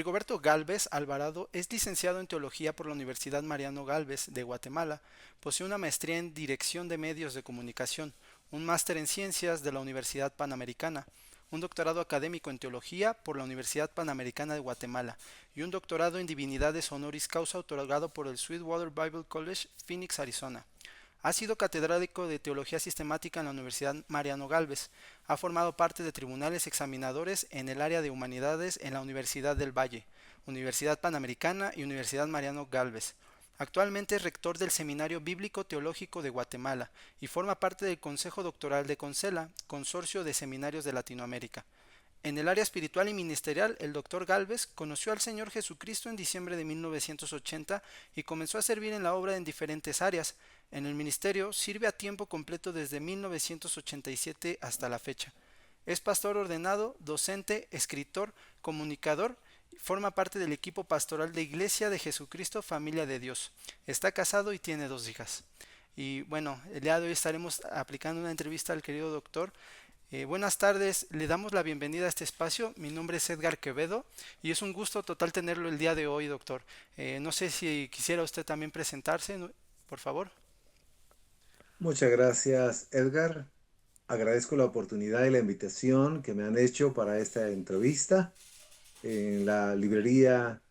Rigoberto Gálvez Alvarado es licenciado en Teología por la Universidad Mariano Gálvez de Guatemala. Posee una maestría en Dirección de Medios de Comunicación, un máster en Ciencias de la Universidad Panamericana, un doctorado académico en Teología por la Universidad Panamericana de Guatemala y un doctorado en Divinidades Honoris Causa otorgado por el Sweetwater Bible College, Phoenix, Arizona. Ha sido catedrático de Teología Sistemática en la Universidad Mariano Gálvez. Ha formado parte de tribunales examinadores en el área de humanidades en la Universidad del Valle, Universidad Panamericana y Universidad Mariano Gálvez. Actualmente es rector del Seminario Bíblico Teológico de Guatemala y forma parte del Consejo Doctoral de CONSELA, Consorcio de Seminarios de Latinoamérica. En el área espiritual y ministerial, el doctor Gálvez conoció al Señor Jesucristo en diciembre de 1980 y comenzó a servir en la obra en diferentes áreas. En el ministerio sirve a tiempo completo desde 1987 hasta la fecha. Es pastor ordenado, docente, escritor, comunicador, forma parte del equipo pastoral de Iglesia de Jesucristo Familia de Dios. Está casado y tiene 2 hijas. Y bueno, el día de hoy estaremos aplicando una entrevista al querido doctor. Buenas tardes, le damos la bienvenida a este espacio. Mi nombre es Edgar Quevedo y es un gusto total tenerlo el día de hoy, doctor. No sé si quisiera usted también presentarse, por favor. Muchas gracias, Edgar. Agradezco la oportunidad y la invitación que me han hecho para esta entrevista en la librería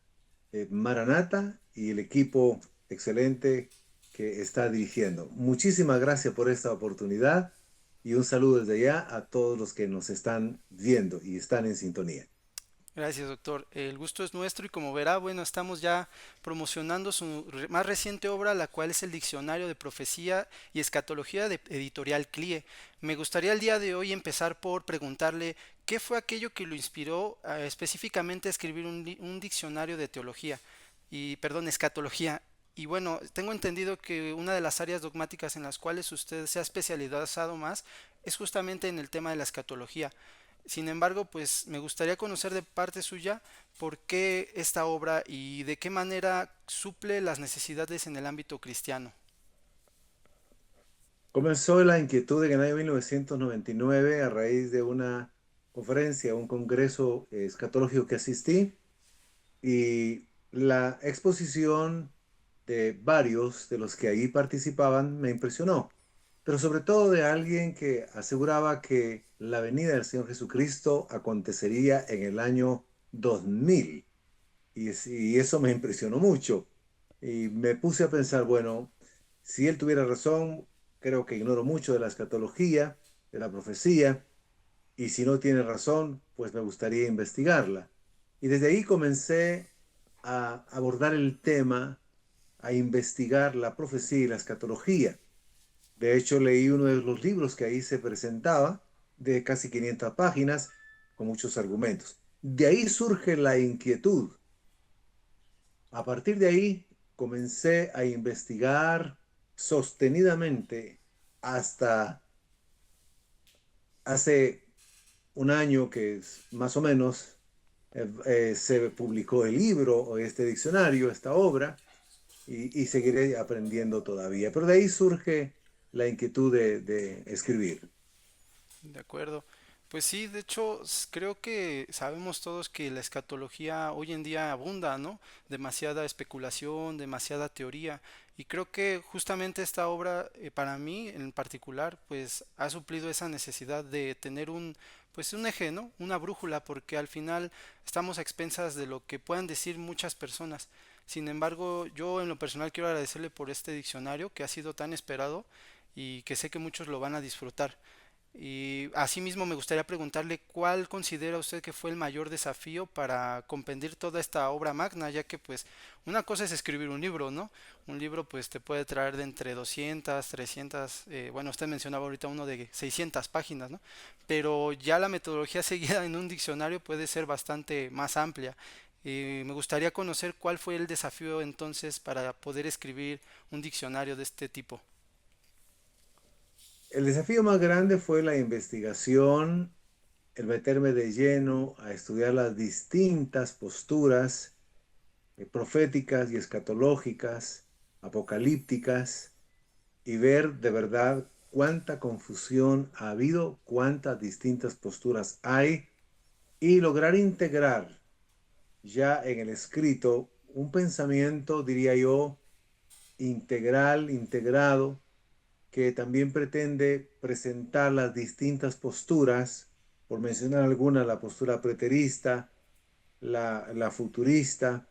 Maranata y el equipo excelente que está dirigiendo. Muchísimas gracias por esta oportunidad y un saludo desde allá a todos los que nos están viendo y están en sintonía. Gracias, doctor. El gusto es nuestro y como verá, bueno, estamos ya promocionando su más reciente obra, la cual es el Diccionario de Profecía y Escatología de Editorial CLIE. Me gustaría el día de hoy empezar por preguntarle qué fue aquello que lo inspiró específicamente a escribir un diccionario de teología y, perdón, escatología. Y bueno, tengo entendido que una de las áreas dogmáticas en las cuales usted se ha especializado más es justamente en el tema de la escatología. Sin embargo, pues me gustaría conocer de parte suya por qué esta obra y de qué manera suple las necesidades en el ámbito cristiano. Comenzó la inquietud en el año 1999 a raíz de una conferencia, un congreso escatológico que asistí. Y la exposición de varios de los que ahí participaban me impresionó, pero sobre todo de alguien que aseguraba que la venida del Señor Jesucristo acontecería en el año 2000. Y eso me impresionó mucho. Y me puse a pensar, bueno, si él tuviera razón, creo que ignoro mucho de la escatología, de la profecía, y si no tiene razón, pues me gustaría investigarla. Y desde ahí comencé a abordar el tema, a investigar la profecía y la escatología. De hecho, leí uno de los libros que ahí se presentaba, de casi 500 páginas, con muchos argumentos. De ahí surge la inquietud. A partir de ahí, comencé a investigar sostenidamente hasta hace un año que es más o menos se publicó el libro o este diccionario, esta obra, y seguiré aprendiendo todavía. Pero de ahí surge la inquietud de escribir. De acuerdo. Pues sí, de hecho, creo que sabemos todos que la escatología hoy en día abunda, ¿no? Demasiada especulación, demasiada teoría. Y creo que justamente esta obra, para mí en particular, pues ha suplido esa necesidad de tener pues un eje, ¿no? Una brújula, porque al final estamos a expensas de lo que puedan decir muchas personas. Sin embargo, yo en lo personal quiero agradecerle por este diccionario que ha sido tan esperado y que sé que muchos lo van a disfrutar. Y asimismo me gustaría preguntarle cuál considera usted que fue el mayor desafío para comprender toda esta obra magna, ya que pues una cosa es escribir un libro, ¿no? Un libro pues te puede traer de entre 200, 300, bueno, usted mencionaba ahorita uno de 600 páginas, ¿no? Pero ya la metodología seguida en un diccionario puede ser bastante más amplia. Me gustaría conocer cuál fue el desafío entonces para poder escribir un diccionario de este tipo. El desafío más grande fue la investigación, el meterme de lleno a estudiar las distintas posturas proféticas y escatológicas, apocalípticas, y ver de verdad cuánta confusión ha habido, cuántas distintas posturas hay, y lograr integrar ya en el escrito un pensamiento, diría yo, integral, integrado, que también pretende presentar las distintas posturas, por mencionar algunas, la postura preterista, la futurista,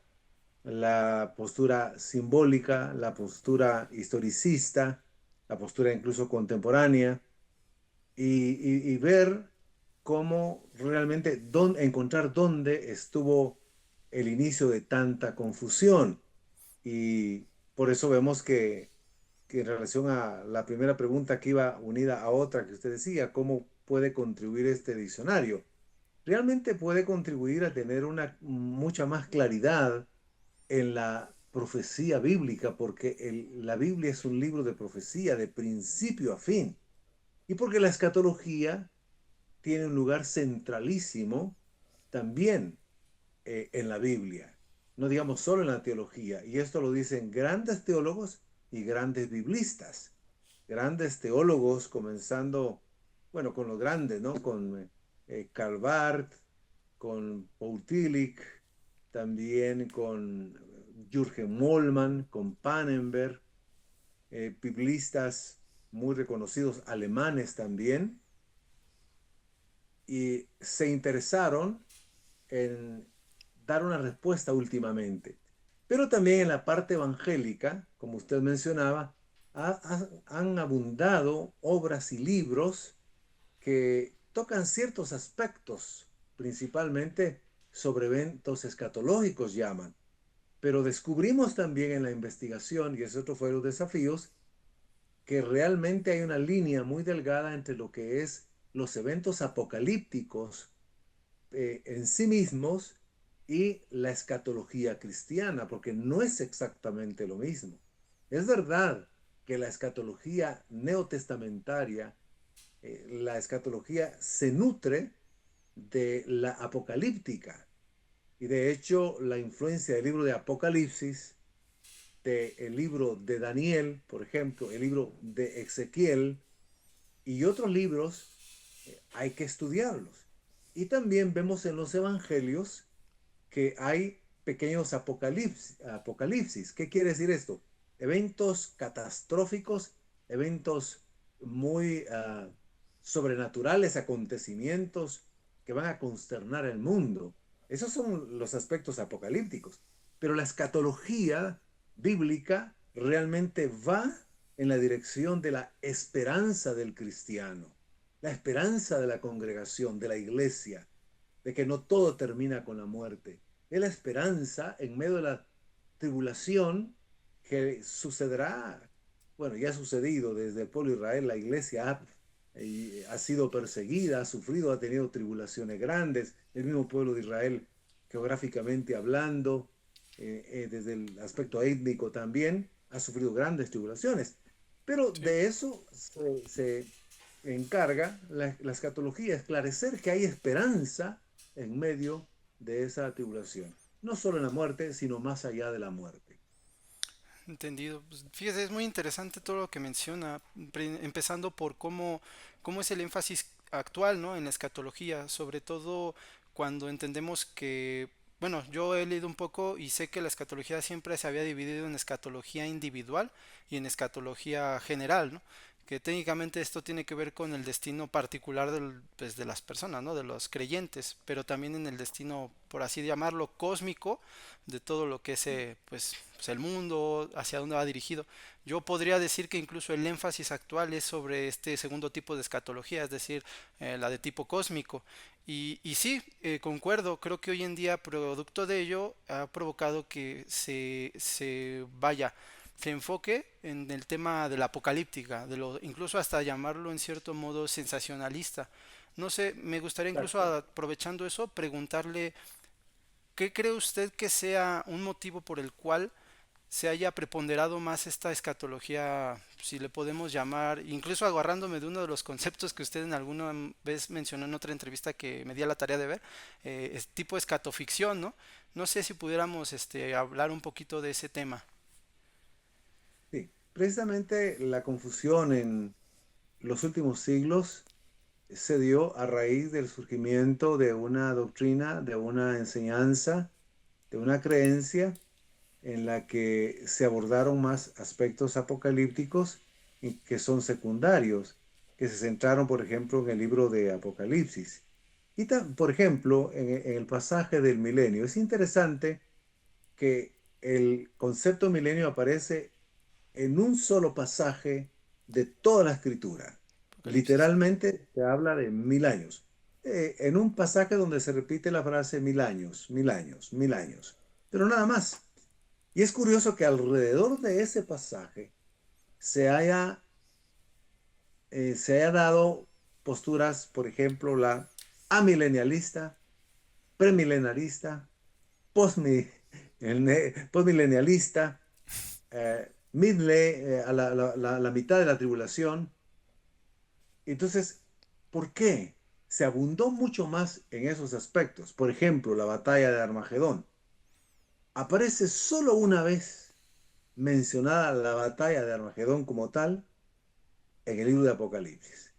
la postura simbólica, la postura historicista, la postura incluso contemporánea, y ver cómo realmente encontrar dónde estuvo el inicio de tanta confusión. Y por eso vemos que en relación a la primera pregunta que iba unida a otra que usted decía, ¿cómo puede contribuir este diccionario? Realmente puede contribuir a tener una mucha más claridad en la profecía bíblica, porque la Biblia es un libro de profecía de principio a fin, y porque la escatología tiene un lugar centralísimo también en la Biblia, no digamos solo en la teología, y esto lo dicen grandes teólogos y grandes biblistas, grandes teólogos comenzando, bueno, con los grandes, ¿no? Con Karl Barth, con Paul Tillich, también con Jürgen Moltmann, con Pannenberg, biblistas muy reconocidos alemanes también, y se interesaron en dar una respuesta últimamente. Pero también en la parte evangélica, como usted mencionaba, han abundado obras y libros que tocan ciertos aspectos, principalmente sobre eventos escatológicos llaman. Pero descubrimos también en la investigación, y ese otro fue los desafíos, que realmente hay una línea muy delgada entre lo que es los eventos apocalípticos en sí mismos y la escatología cristiana, porque no es exactamente lo mismo. Es verdad que la escatología neotestamentaria, la escatología se nutre de la apocalíptica, y de hecho la influencia del libro de Apocalipsis, del libro de Daniel, por ejemplo, el libro de Ezequiel y otros libros, hay que estudiarlos. Y también vemos en los evangelios que hay pequeños apocalipsis. ¿Qué quiere decir esto? Eventos catastróficos, eventos muy sobrenaturales, acontecimientos que van a consternar el mundo. Esos son los aspectos apocalípticos. Pero la escatología bíblica realmente va en la dirección de la esperanza del cristiano, la esperanza de la congregación, de la iglesia, de que no todo termina con la muerte. Es la esperanza en medio de la tribulación que sucederá. Bueno, ya ha sucedido desde el pueblo de Israel, la iglesia ha sido perseguida, ha sufrido, ha tenido tribulaciones grandes, el mismo pueblo de Israel geográficamente hablando, desde el aspecto étnico también, ha sufrido grandes tribulaciones. Pero Sí. de eso se encarga la escatología, esclarecer que hay esperanza en medio de esa tribulación. No solo en la muerte, sino más allá de la muerte. Entendido. Pues, fíjese, es muy interesante todo lo que menciona, empezando por cómo es el énfasis actual, ¿no? En la escatología, sobre todo cuando entendemos que, bueno, yo he leído un poco y sé que la escatología siempre se había dividido en escatología individual y en escatología general, ¿no? Que técnicamente esto tiene que ver con el destino particular pues, de las personas, ¿no? De los creyentes, pero también en el destino, por así llamarlo, cósmico de todo lo que es pues el mundo, hacia dónde va dirigido. Yo podría decir que incluso el énfasis actual es sobre este segundo tipo de escatología, es decir, la de tipo cósmico. Y sí, concuerdo, creo que hoy en día, producto de ello, ha provocado que se enfoque en el tema de la apocalíptica, incluso hasta llamarlo en cierto modo sensacionalista. No sé, me gustaría incluso Exacto. aprovechando eso, preguntarle ¿qué cree usted que sea un motivo por el cual se haya preponderado más esta escatología, si le podemos llamar, incluso agarrándome de uno de los conceptos que usted en alguna vez mencionó en otra entrevista que me di a la tarea de ver, es tipo escatoficción, ¿no? No sé si pudiéramos hablar un poquito de ese tema. Sí, precisamente la confusión en los últimos siglos se dio a raíz del surgimiento de una doctrina, de una enseñanza de una creencia en la que se abordaron más aspectos apocalípticos y que son secundarios, que se centraron, por ejemplo, en el libro de Apocalipsis. Y, por ejemplo, en el pasaje del milenio, es interesante que el concepto milenio aparece en un solo pasaje de toda la escritura. Apocalipsis. Literalmente se habla de 1000 años. En un pasaje donde se repite la frase 1000 años, 1000 años, 1000 años. Pero nada más. Y es curioso que alrededor de ese pasaje se haya, se haya dado posturas, por ejemplo, la amilenialista, premilenarista, postmilenialista, a la mitad de la tribulación. Entonces, ¿por qué? Se abundó mucho más en esos aspectos. Por ejemplo, la batalla de Armagedón. Aparece solo una vez mencionada la batalla de Armagedón como tal en el libro de Apocalipsis.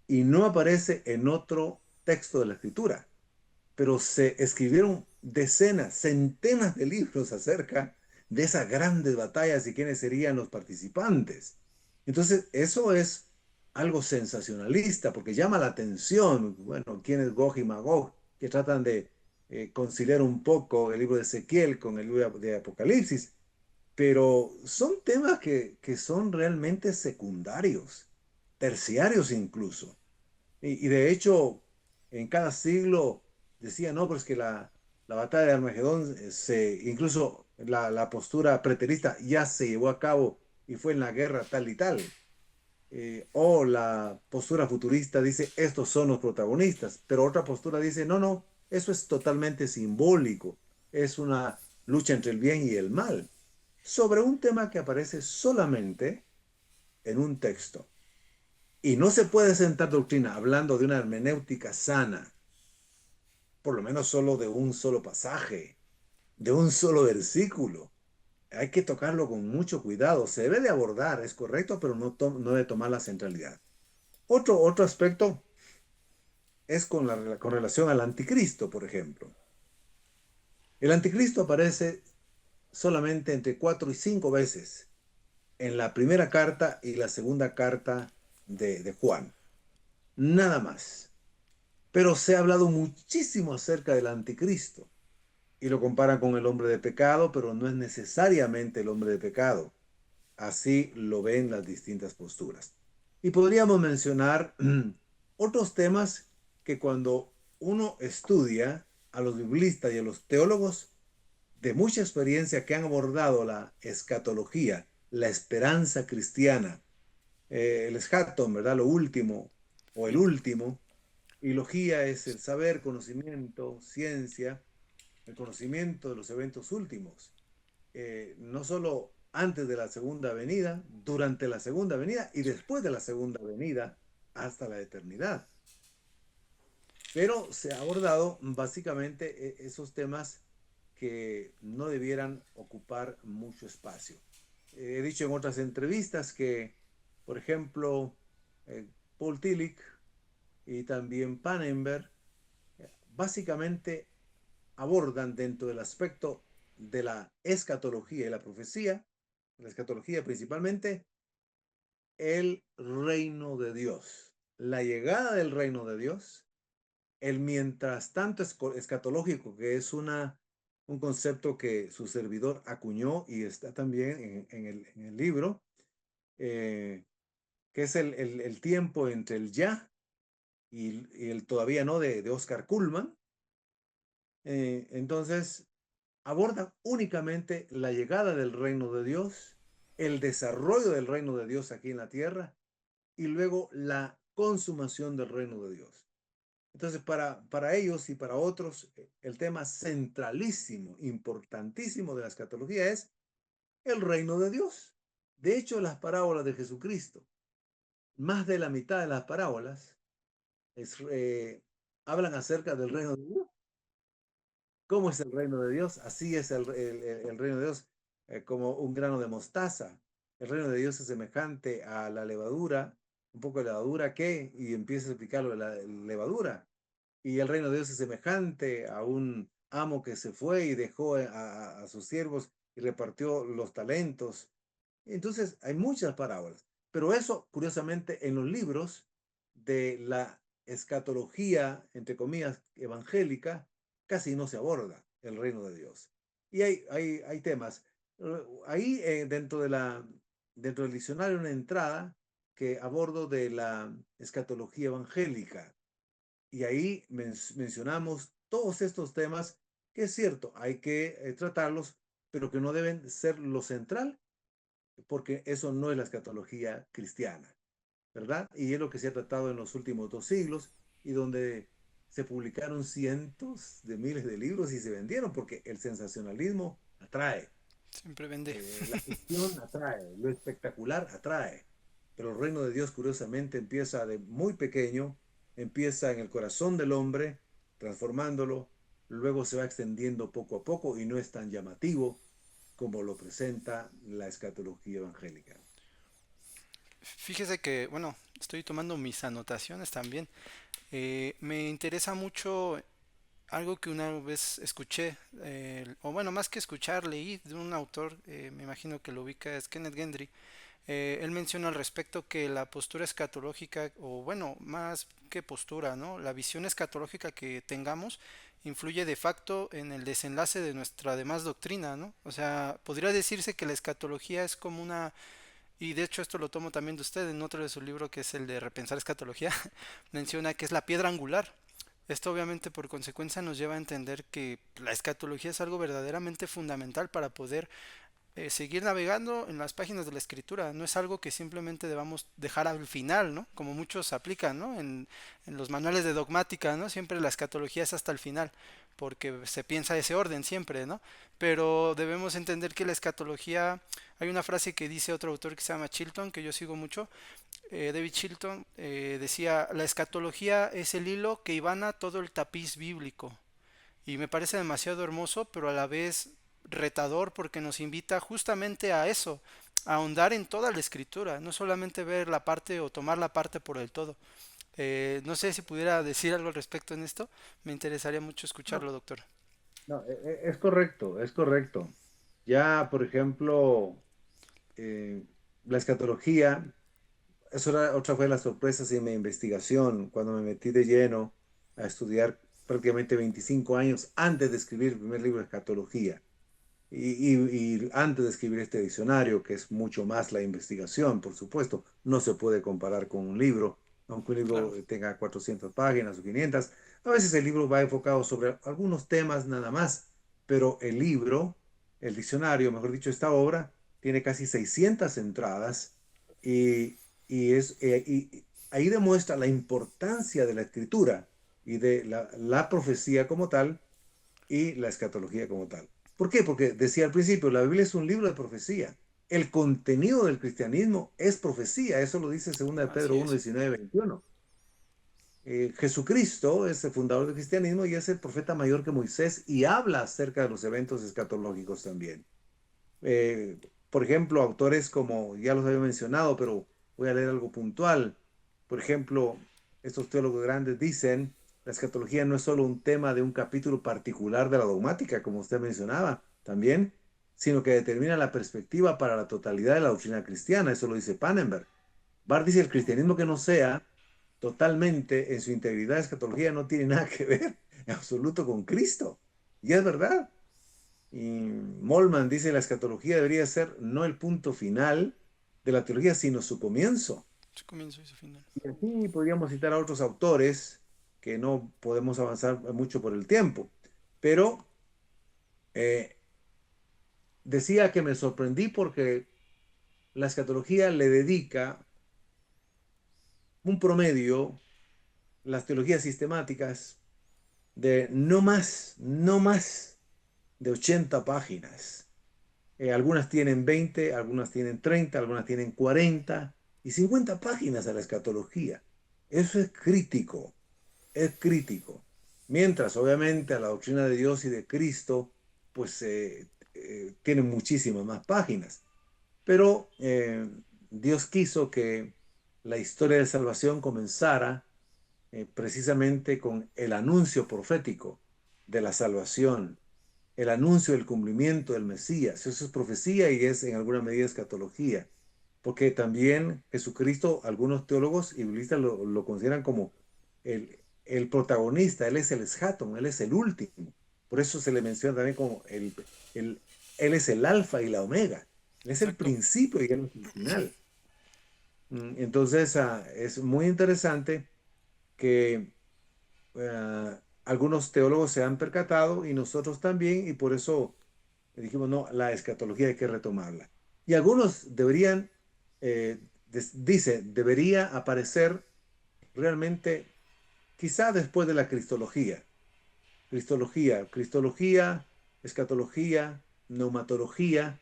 Y no aparece en otro texto de la escritura. Pero se escribieron decenas, centenas de libros acerca de esas grandes batallas y quiénes serían los participantes. Entonces, eso es algo sensacionalista porque llama la atención. Bueno, quién es Gog y Magog, que tratan de conciliar un poco el libro de Ezequiel con el libro de Apocalipsis, pero son temas que son realmente secundarios, terciarios incluso. Y de hecho, en cada siglo decía, no, pero es que la batalla de Armagedón, incluso la postura preterista ya se llevó a cabo y fue en la guerra tal y tal. O la postura futurista dice, estos son los protagonistas, pero otra postura dice, no, no, eso es totalmente simbólico, es una lucha entre el bien y el mal, sobre un tema que aparece solamente en un texto. Y no se puede sentar doctrina hablando de una hermenéutica sana, por lo menos solo de un solo pasaje, de un solo versículo. Hay que tocarlo con mucho cuidado. Se debe de abordar, es correcto, pero no debe tomar la centralidad. Otro aspecto es con relación al anticristo, por ejemplo. El anticristo aparece solamente entre 4 y 5 veces en la primera carta y la segunda carta de Juan. Nada más. Pero se ha hablado muchísimo acerca del anticristo y lo comparan con el hombre de pecado, pero no es necesariamente el hombre de pecado. Así lo ven las distintas posturas. Y podríamos mencionar otros temas que cuando uno estudia a los biblistas y a los teólogos de mucha experiencia que han abordado la escatología, la esperanza cristiana, el eschaton, ¿verdad? Lo último o el último, y logía es el saber, conocimiento, ciencia, el conocimiento de los eventos últimos, no solo antes de la segunda venida, durante la segunda venida y después de la segunda venida hasta la eternidad. Pero se ha abordado básicamente esos temas que no debieran ocupar mucho espacio. He dicho en otras entrevistas que, por ejemplo, eh, Paul Tillich y también Pannenberg básicamente abordan dentro del aspecto de la escatología y la escatología principalmente, el reino de Dios, la llegada del reino de Dios, el mientras tanto escatológico, que es un concepto que su servidor acuñó y está también en el libro, eh, que es el tiempo entre el ya y el todavía no de Oscar Kuhlman. Entonces, aborda únicamente la llegada del reino de Dios, el desarrollo del reino de Dios aquí en la tierra y luego la consumación del reino de Dios. Entonces, para ellos y para otros, el tema centralísimo, importantísimo de la escatología es el reino de Dios. De hecho, las parábolas de Jesucristo, más de la mitad de las parábolas es, hablan acerca del reino de Dios. ¿Cómo es el reino de Dios? Así es el reino de Dios, como un grano de mostaza. El reino de Dios es semejante a la levadura, un poco de levadura que, y empieza a explicarlo de la levadura. Y el reino de Dios es semejante amo que se fue y dejó a sus siervos y repartió los talentos. Entonces, hay muchas parábolas, pero eso, curiosamente, en los libros de la escatología, entre comillas, evangélica, casi no se aborda el reino de Dios. Y hay temas. Ahí, dentro del diccionario, una entrada que abordo de la escatología evangélica. Y ahí mencionamos todos estos temas que es cierto, hay que tratarlos, pero que no deben ser lo central porque eso no es la escatología cristiana, ¿verdad? Y es lo que se ha tratado en los últimos 2 siglos y donde se publicaron cientos de miles de libros y se vendieron porque el sensacionalismo atrae, Siempre vende. la ficción atrae, lo espectacular atrae, pero el reino de Dios curiosamente empieza de muy pequeño, empieza en el corazón del hombre, transformándolo, luego se va extendiendo poco a poco y no es tan llamativo como lo presenta la escatología evangélica. Fíjese que, bueno, estoy tomando mis anotaciones también. Me interesa mucho algo que una vez escuché, o bueno, más que escuchar, leí de un autor, me imagino que lo ubica, es Kenneth Gendry. Él menciona al respecto que la postura escatológica, o bueno, más que postura, ¿no? La visión escatológica que tengamos influye de facto en el desenlace de nuestra demás doctrina, ¿no? O sea, podría decirse que la escatología es como una, y de hecho esto lo tomo también de usted en otro de su libro que es el de Repensar Escatología, menciona que es la piedra angular. Esto obviamente por consecuencia nos lleva a entender que la escatología es algo verdaderamente fundamental para poder seguir navegando en las páginas de la escritura. No es algo que simplemente debamos dejar al final, ¿no? Como muchos aplican, ¿no? En los manuales de dogmática, ¿no? Siempre la escatología es hasta el final, porque se piensa ese orden siempre, ¿no? Pero debemos entender que la escatología, hay una frase que dice otro autor que se llama Chilton, que yo sigo mucho, David Chilton, decía, la escatología es el hilo que ivana todo el tapiz bíblico. Y me parece demasiado hermoso, pero a la vez retador porque nos invita justamente a eso, a ahondar en toda la escritura, no solamente ver la parte o tomar la parte por el todo. No sé si pudiera decir algo al respecto en esto, me interesaría mucho No, escucharlo, doctor. no, es correcto, es correcto. Ya, por ejemplo, eh, la escatología, eso era otra fue las sorpresas en mi investigación, cuando me metí de lleno a estudiar prácticamente 25 años antes de escribir el primer libro de escatología. Y antes de escribir este diccionario, que es mucho más la investigación, por supuesto, no se puede comparar con un libro, aunque un Claro, libro tenga 400 páginas o 500. A veces el libro va enfocado sobre algunos temas nada más, pero el libro, el diccionario, mejor dicho, esta obra, tiene casi 600 entradas y, y ahí demuestra la importancia de la escritura y de la profecía como tal y la escatología como tal. ¿Por qué? Porque decía al principio, la Biblia es un libro de profecía. El contenido del cristianismo es profecía. Eso lo dice 2 de así Pedro 1, es. 19, 21. Jesucristo es el fundador del cristianismo y es el profeta mayor que Moisés y habla acerca de los eventos escatológicos también. Eh, por ejemplo, autores como, ya los había mencionado, pero voy a leer algo puntual. Por ejemplo, estos teólogos grandes dicen, la escatología no es solo un tema de un capítulo particular de la dogmática, como usted mencionaba también, sino que determina la perspectiva para la totalidad de la doctrina cristiana. Eso lo dice Pannenberg. Barth dice, el cristianismo que no sea totalmente en su integridad escatología no tiene nada que ver en absoluto con Cristo. Y es verdad. Y Molman dice la escatología debería ser no el punto final de la teología, sino su comienzo. Su comienzo y su final. Y así podríamos citar a otros autores que no podemos avanzar mucho por el tiempo. Pero eh, decía que me sorprendí porque la escatología le dedica un promedio, las teologías sistemáticas, de no más de 80 páginas. Algunas tienen 20, algunas tienen 30, algunas tienen 40 y 50 páginas a la escatología. Eso es crítico, es crítico. Mientras, obviamente, a la doctrina de Dios y de Cristo, pues tienen muchísimas más páginas. Pero Dios quiso que la historia de salvación comenzara precisamente con el anuncio profético. de la salvación, el anuncio del cumplimiento del Mesías. Eso es profecía y es en alguna medida escatología, porque también Jesucristo, algunos teólogos y biblistas lo consideran como el protagonista, Él es el eschaton, Él es el último. Por eso se le menciona también como el, Él es el alfa y la omega, Él es el Exacto. principio y Él es el final. Entonces, es muy interesante que algunos teólogos se han percatado y nosotros también, y por eso dijimos, no, la escatología hay que retomarla. Y algunos deberían, dice, debería aparecer realmente quizá después de la cristología. Cristología, escatología, neumatología,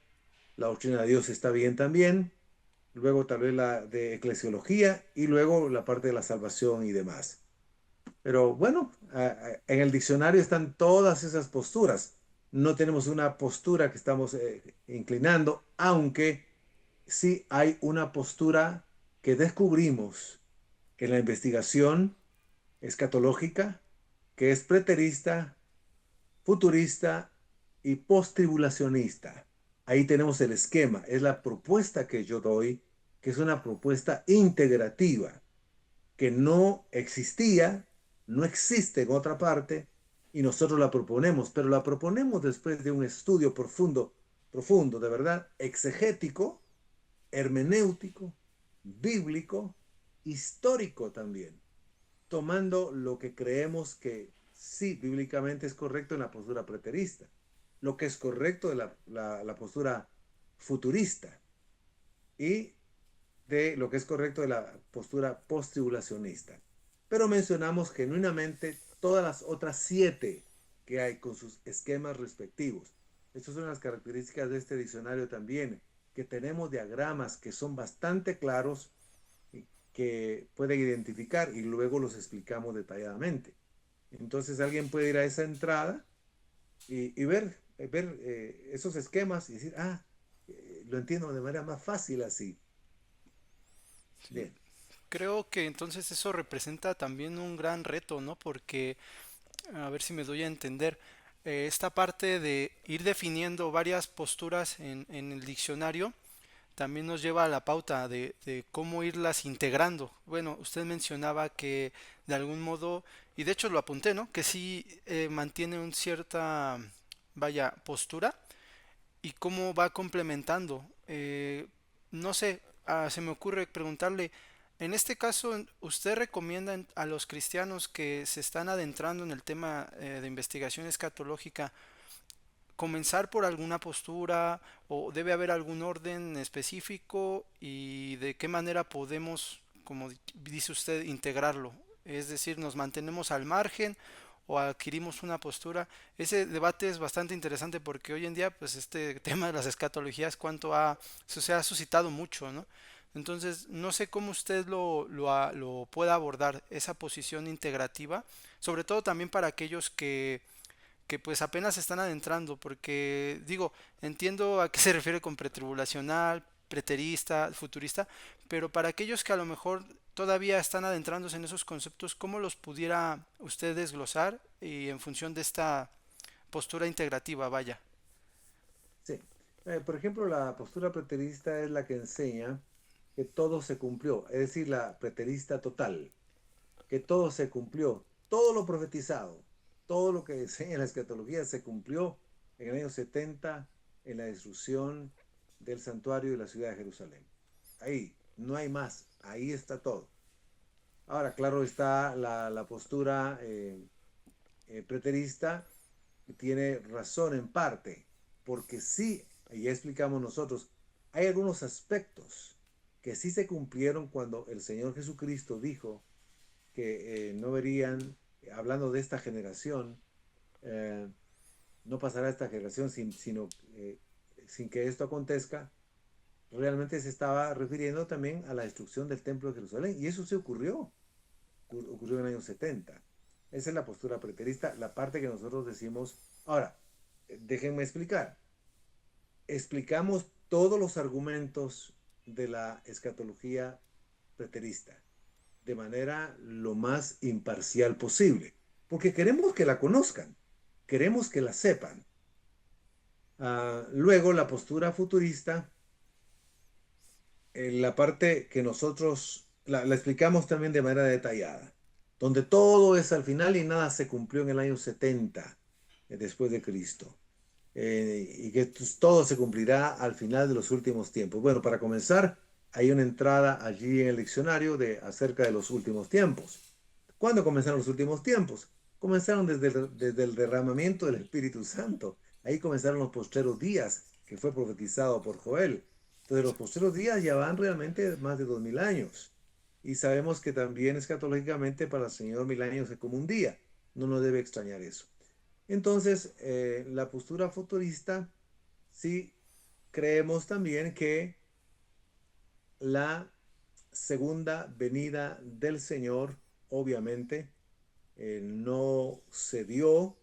la doctrina de Dios está bien también, luego tal vez la de eclesiología y luego la parte de la salvación y demás. Pero bueno, en el diccionario están todas esas posturas. No tenemos una postura que estamos inclinando, aunque sí hay una postura que descubrimos en la investigación escatológica, que es preterista, futurista y postribulacionista. Ahí tenemos el esquema, es la propuesta que yo doy, que es una propuesta integrativa que no existía, no existe en otra parte, y nosotros la proponemos, pero la proponemos después de un estudio profundo, profundo, de verdad, exegético, hermenéutico, bíblico, histórico también, tomando lo que creemos que sí, bíblicamente es correcto en la postura preterista, lo que es correcto de la postura futurista y de lo que es correcto de la postura post-tribulacionista. Pero mencionamos genuinamente todas las otras 7 que hay con sus esquemas respectivos. Estas son las características de este diccionario también, que tenemos diagramas que son bastante claros, que pueden identificar y luego los explicamos detalladamente. Entonces alguien puede ir a esa entrada y ver esos esquemas y decir, lo entiendo de manera más fácil así. Sí. Bien. Creo que entonces eso representa también un gran reto, ¿no? Porque, a ver si me doy a entender, esta parte de ir definiendo varias posturas en el diccionario también nos lleva a la pauta de cómo irlas integrando. Bueno, usted mencionaba que de algún modo, y de hecho lo apunté, ¿no? Que sí mantiene un cierta, vaya, postura y cómo va complementando. No sé, se me ocurre preguntarle, en este caso, ¿usted recomienda a los cristianos que se están adentrando en el tema de investigación escatológica comenzar por alguna postura o debe haber algún orden específico y de qué manera podemos, como dice usted, integrarlo? Es decir, nos mantenemos al margen o adquirimos una postura. Ese debate es bastante interesante porque hoy en día, pues este tema de las escatologías, se ha suscitado mucho, ¿no? Entonces, no sé cómo usted lo pueda abordar, esa posición integrativa, sobre todo también para aquellos que pues apenas se están adentrando, porque digo, entiendo a qué se refiere con pretribulacional, preterista, futurista, pero para aquellos que a lo mejor todavía están adentrándose en esos conceptos, ¿cómo los pudiera usted desglosar y en función de esta postura integrativa, vaya? Sí. Por ejemplo, la postura preterista es la que enseña que todo se cumplió, es decir, la preterista total, que todo se cumplió, todo lo profetizado, todo lo que enseña la escatología se cumplió en el año 70 en la destrucción del santuario de la ciudad de Jerusalén. Ahí, no hay más, ahí está todo. Ahora, claro, está la postura preterista, tiene razón en parte, porque sí, ya explicamos nosotros, hay algunos aspectos que sí se cumplieron cuando el Señor Jesucristo dijo que no verían, hablando de esta generación, eh, no pasará esta generación sin que esto acontezca. Realmente se estaba refiriendo también a la destrucción del templo de Jerusalén, y eso sí ocurrió en el año 70. Esa es la postura preterista, la parte que nosotros decimos. Ahora, déjenme explicar. Explicamos todos los argumentos de la escatología preterista de manera lo más imparcial posible, porque queremos que la conozcan. queremos que la sepan. Luego, la postura futurista, la parte que nosotros la explicamos también de manera detallada, donde todo es al final y nada se cumplió en el año 70 después de Cristo. Y que todo se cumplirá al final de los últimos tiempos. Bueno, para comenzar, hay una entrada allí en el diccionario acerca de los últimos tiempos. ¿Cuándo comenzaron los últimos tiempos? Comenzaron desde el derramamiento del Espíritu Santo. Ahí comenzaron los postreros días, que fue profetizado por Joel. Entonces, los postreros días ya van realmente más de 2000 años. Y sabemos que también escatológicamente para el Señor 1000 años es como un día. No nos debe extrañar eso. Entonces, la postura futurista, sí creemos también que la segunda venida del Señor, obviamente, no se dio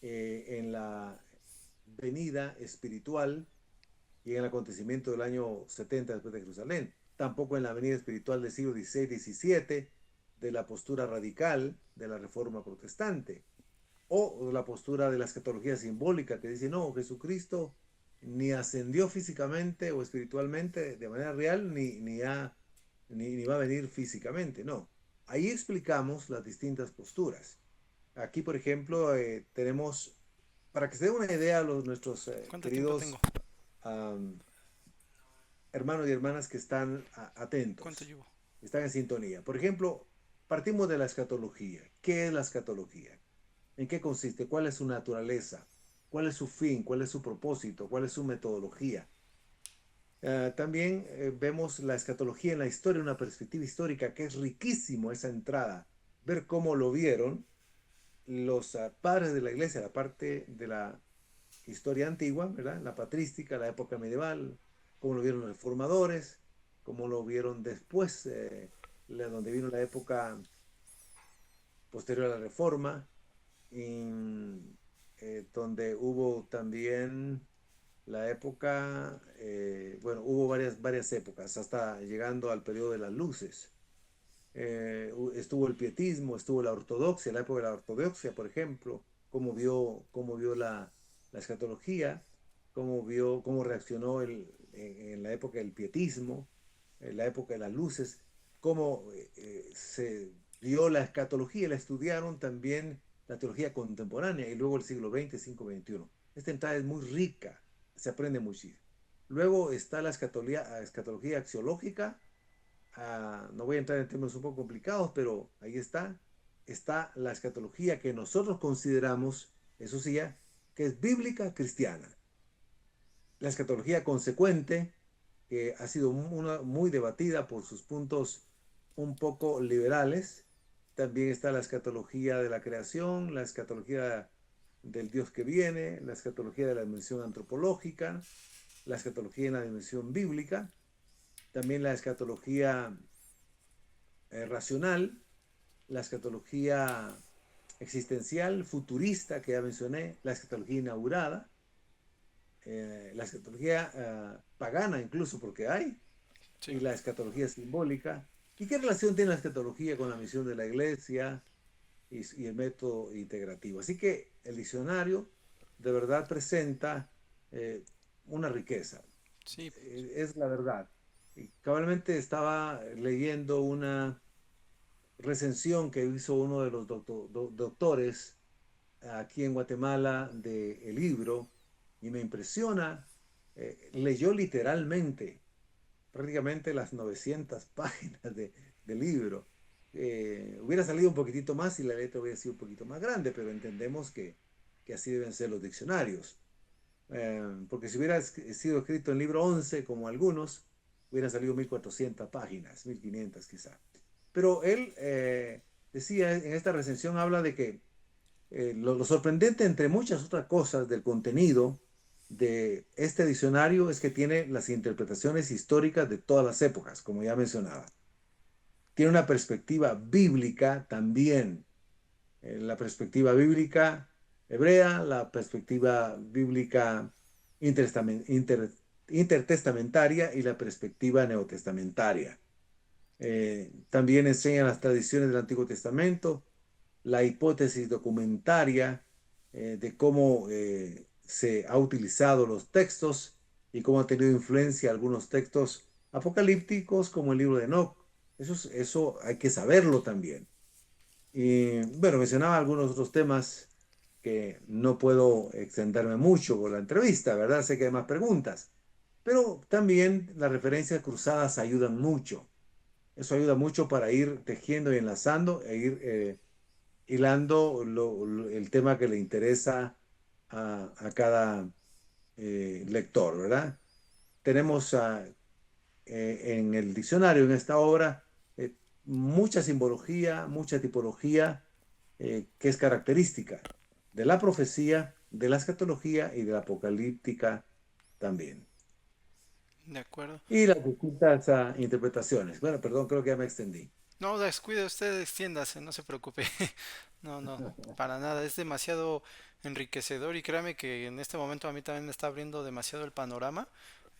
en la venida espiritual y en el acontecimiento del año 70 después de Jerusalén, tampoco en la venida espiritual del siglo XVI, XVII, de la postura radical de la Reforma Protestante, o la postura de la escatología simbólica que dice, no, Jesucristo ni ascendió físicamente o espiritualmente de manera real, ni va a venir físicamente, no. Ahí explicamos las distintas posturas. Aquí, por ejemplo, tenemos, para que se dé una idea a nuestros ¿Cuánto tiempo tengo? queridos um, hermanos y hermanas que están ¿Cuánto atentos, llevo? están en sintonía. Por ejemplo, partimos de la escatología. ¿Qué es la escatología? ¿En qué consiste? ¿Cuál es su naturaleza? ¿Cuál es su fin? ¿Cuál es su propósito? ¿Cuál es su metodología? También vemos la escatología en la historia, una perspectiva histórica que es riquísimo esa entrada, ver cómo lo vieron los padres de la iglesia, la parte de la historia antigua, ¿verdad? La patrística, la época medieval, cómo lo vieron los reformadores, cómo lo vieron después, donde vino la época posterior a la reforma, y, donde hubo también la época, bueno, hubo varias épocas, hasta llegando al periodo de las luces. Estuvo el pietismo, estuvo la ortodoxia, la época de la ortodoxia, por ejemplo, cómo vio la escatología, cómo reaccionó en la época del pietismo, en la época de las luces, cómo se dio la escatología, la estudiaron también la teología contemporánea y luego el siglo XX, siglo XXI. Esta entrada es muy rica, se aprende muchísimo. Luego está la escatología axiológica. No voy a entrar en temas un poco complicados, pero ahí está la escatología que nosotros consideramos, eso sí, que es bíblica cristiana. La escatología consecuente, que ha sido muy debatida por sus puntos un poco liberales. También está la escatología de la creación, la escatología del Dios que viene, la escatología de la dimensión antropológica, la escatología en la dimensión bíblica, también la escatología racional, la escatología existencial, futurista, que ya mencioné, la escatología inaugurada, la escatología pagana incluso, porque hay, Sí, y la escatología simbólica. ¿Y qué relación tiene la escatología con la misión de la iglesia y el método integrativo? Así que el diccionario de verdad presenta una riqueza, sí, es la verdad. Y cabalmente estaba leyendo una recensión que hizo uno de los doctores aquí en Guatemala del libro y me impresiona. Leyó literalmente prácticamente las 900 páginas del libro. Hubiera salido un poquitito más y la letra hubiera sido un poquito más grande, pero entendemos que así deben ser los diccionarios. Porque si hubiera sido escrito en libro 11 como algunos, hubieran salido 1400 páginas, 1500 quizá. Pero él decía en esta recensión, habla de que lo sorprendente entre muchas otras cosas del contenido de este diccionario es que tiene las interpretaciones históricas de todas las épocas, como ya mencionaba. Tiene una perspectiva bíblica también, la perspectiva bíblica hebrea, la perspectiva bíblica intertestamentaria y la perspectiva neotestamentaria. También enseña las tradiciones del Antiguo Testamento, la hipótesis documentaria, de cómo se ha utilizado los textos y cómo ha tenido influencia algunos textos apocalípticos como el libro de Enoch. Eso hay que saberlo también. Y bueno, mencionaba algunos otros temas que no puedo extenderme mucho con la entrevista, ¿verdad? Sé que hay más preguntas, pero también las referencias cruzadas ayudan mucho. Eso ayuda mucho para ir tejiendo y enlazando e ir hilando el tema que le interesa a cada lector, ¿verdad? Tenemos en el diccionario, en esta obra, mucha simbología, mucha tipología que es característica de la profecía, de la escatología y de la apocalíptica también. De acuerdo. Y las distintas interpretaciones. Bueno, perdón, creo que ya me extendí. No, descuide usted, extiéndase, no se preocupe. No, no, para nada, es demasiado enriquecedor y créame que en este momento a mí también me está abriendo demasiado el panorama.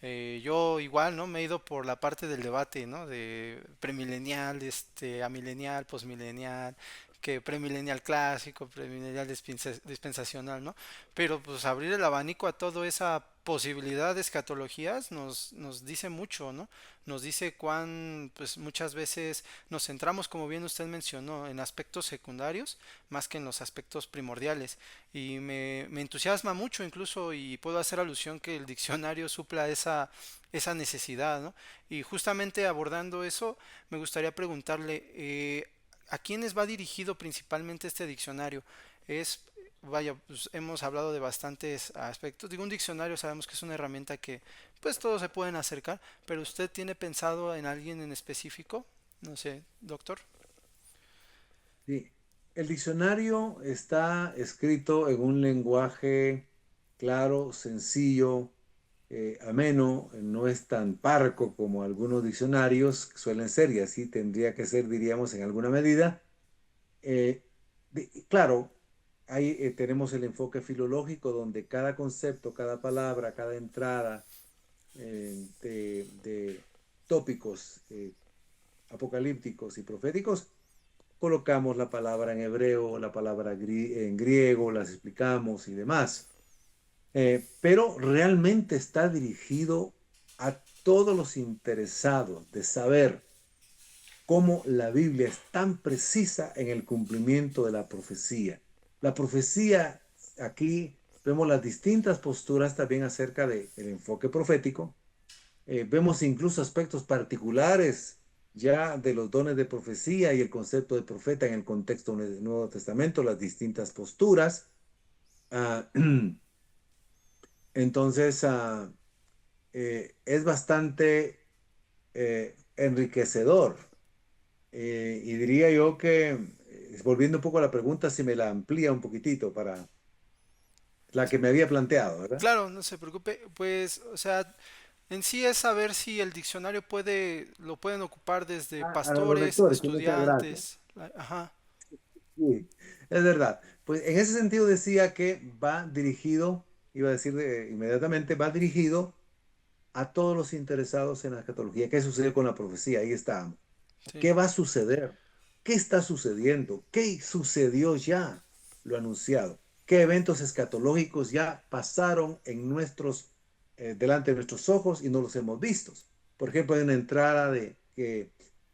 Yo igual, ¿no? Me he ido por la parte del debate, ¿no? De premilenial, amilenial, posmilenial, que premilenial clásico, premilenial dispensacional, ¿no? Pero pues abrir el abanico a toda esa posibilidad de escatologías nos dice mucho, ¿no? Nos dice pues muchas veces nos centramos, como bien usted mencionó, en aspectos secundarios más que en los aspectos primordiales. Y me entusiasma mucho incluso y puedo hacer alusión que el diccionario supla esa necesidad, ¿no? Y justamente abordando eso, me gustaría preguntarle, ¿a quiénes va dirigido principalmente este diccionario? Es, vaya, pues hemos hablado de bastantes aspectos. Digo, un diccionario sabemos que es una herramienta que pues todos se pueden acercar, pero ¿usted tiene pensado en alguien en específico? No sé, doctor. Sí. El diccionario está escrito en un lenguaje claro, sencillo, ameno, no es tan parco como algunos diccionarios suelen ser, y así tendría que ser, diríamos, en alguna medida. Claro, ahí tenemos el enfoque filológico donde cada concepto, cada palabra, cada entrada de tópicos apocalípticos y proféticos, colocamos la palabra en hebreo, la palabra en griego, las explicamos y demás. Pero realmente está dirigido a todos los interesados de saber cómo la Biblia es tan precisa en el cumplimiento de la profecía. La profecía, aquí vemos las distintas posturas también acerca del enfoque profético. Vemos incluso aspectos particulares ya de los dones de profecía y el concepto de profeta en el contexto del Nuevo Testamento, las distintas posturas. Ah, entonces, es bastante enriquecedor. Y diría yo que, volviendo un poco a la pregunta, si me la amplía un poquitito para la que me había planteado, ¿verdad? Claro, no se preocupe, pues, o sea, en sí es saber si el diccionario lo pueden ocupar desde A los pastores, lectores, sí, muchas gracias. estudiantes, ajá, Sí, es verdad. Pues en ese sentido decía que va dirigido, iba a decir inmediatamente, va dirigido a todos los interesados en la escatología. ¿Qué sucedió con la profecía? Ahí está. sí, ¿Qué va a suceder? ¿Qué está sucediendo? ¿Qué sucedió ya? Lo anunciado. ¿Qué eventos escatológicos ya pasaron delante de nuestros ojos y no los hemos visto? Por ejemplo, hay una entrada que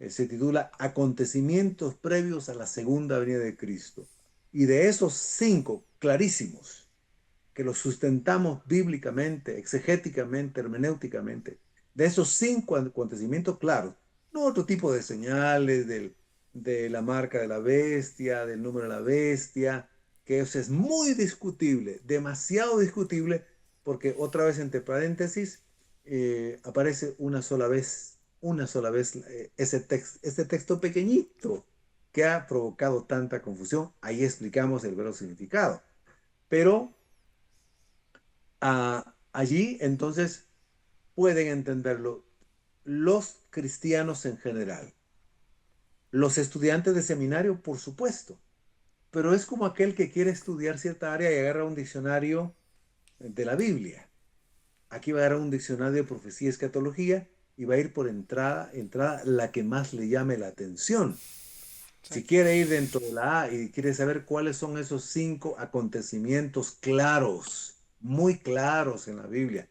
se titula Acontecimientos previos a la segunda venida de Cristo. Y de esos cinco clarísimos, que los sustentamos bíblicamente, exegéticamente, hermenéuticamente, de esos cinco acontecimientos claros, no otro tipo de señales de la marca de la bestia, del número de la bestia, que eso es muy discutible, demasiado discutible, porque otra vez entre paréntesis aparece una sola vez ese texto pequeñito que ha provocado tanta confusión. Ahí explicamos el verdadero significado. Pero allí entonces pueden entenderlo los cristianos en general, los estudiantes de seminario, por supuesto, pero es como aquel que quiere estudiar cierta área y agarra un diccionario de la Biblia. Aquí va a agarrar un diccionario de profecía y escatología y va a ir por entrada la que más le llame la atención. Sí. Si quiere ir dentro de la A y quiere saber cuáles son esos 5 acontecimientos claros, muy claros en la Biblia,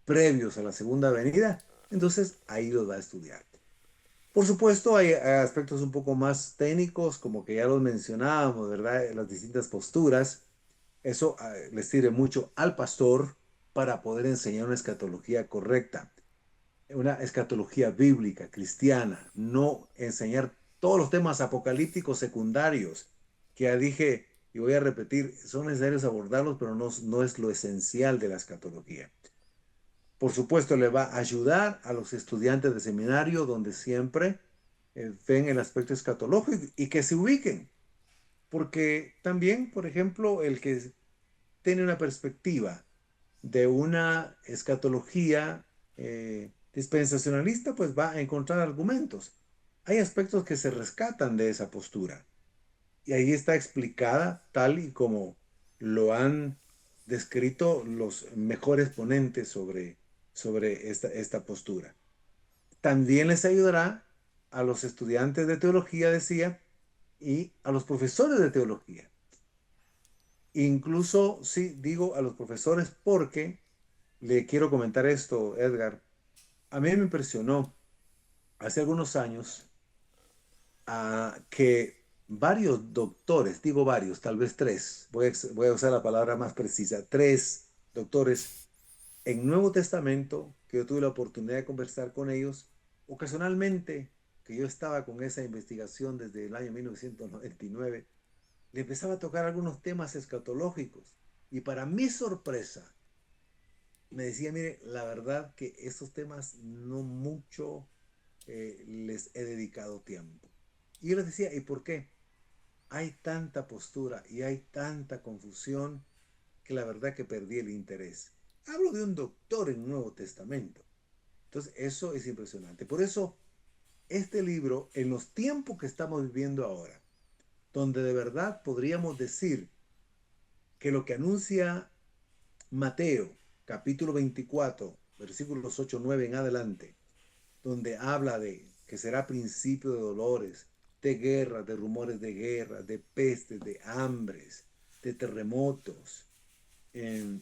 previos a la segunda venida, entonces ahí los va a estudiar. Por supuesto, hay aspectos un poco más técnicos, como que ya los mencionábamos, ¿verdad? Las distintas posturas. Eso le sirve mucho al pastor para poder enseñar una escatología correcta, una escatología bíblica, cristiana, no enseñar todos los temas apocalípticos secundarios, que ya dije y voy a repetir, son necesarios abordarlos, pero no es lo esencial de la escatología. Por supuesto, le va a ayudar a los estudiantes de seminario donde siempre ven el aspecto escatológico y que se ubiquen, porque también, por ejemplo, el que tiene una perspectiva de una escatología dispensacionalista, pues va a encontrar argumentos. Hay aspectos que se rescatan de esa postura y ahí está explicada tal y como lo han descrito los mejores ponentes sobre esta postura. También les ayudará a los estudiantes de teología, decía, y a los profesores de teología. Incluso, sí, digo a los profesores porque le quiero comentar esto, Edgar. A mí me impresionó hace algunos años que varios doctores, digo varios, tal vez tres, voy a usar la palabra más precisa, tres doctores en Nuevo Testamento, que yo tuve la oportunidad de conversar con ellos, ocasionalmente, que yo estaba con esa investigación desde el año 1999, le empezaba a tocar algunos temas escatológicos. Y para mi sorpresa, me decía, mire, la verdad que esos temas no mucho les he dedicado tiempo. Y yo les decía, ¿y por qué? Hay tanta postura y hay tanta confusión que la verdad que perdí el interés. Hablo de un doctor en Nuevo Testamento. Entonces, eso es impresionante. Por eso, este libro, en los tiempos que estamos viviendo ahora, donde de verdad podríamos decir que lo que anuncia Mateo, capítulo 24, versículos 8 9 en adelante, donde habla de que será principio de dolores, de guerras, de rumores de guerra, de pestes, de hambres, de terremotos. Eh,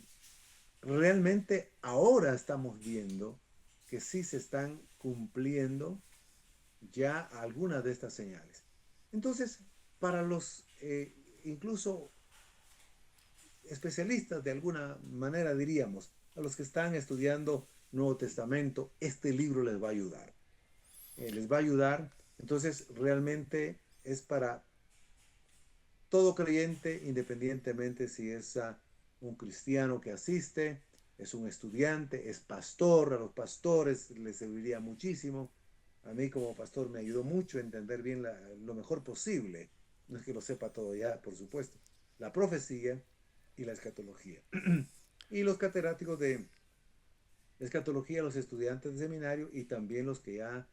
Realmente ahora estamos viendo que sí se están cumpliendo ya algunas de estas señales. Entonces, para los incluso especialistas, de alguna manera diríamos, a los que están estudiando Nuevo Testamento, este libro les va a ayudar. Les va a ayudar. Entonces, realmente es para todo creyente, independientemente si es un cristiano que asiste, es un estudiante, es pastor, a los pastores les serviría muchísimo. A mí como pastor me ayudó mucho a entender bien lo mejor posible. No es que lo sepa todo ya, por supuesto. La profecía y la escatología. Y los catedráticos de escatología, los estudiantes de seminario y también los que ya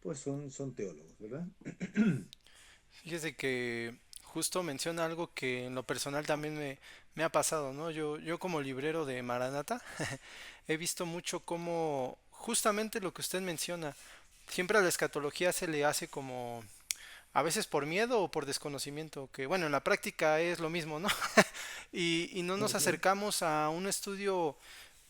pues son teólogos, ¿verdad? Fíjese que justo menciona algo que en lo personal también me ha pasado, ¿no? Yo como librero de Maranata he visto mucho cómo justamente lo que usted menciona, siempre a la escatología se le hace como a veces por miedo o por desconocimiento, que bueno, en la práctica es lo mismo, ¿no? Y no nos Ujú. acercamos a un estudio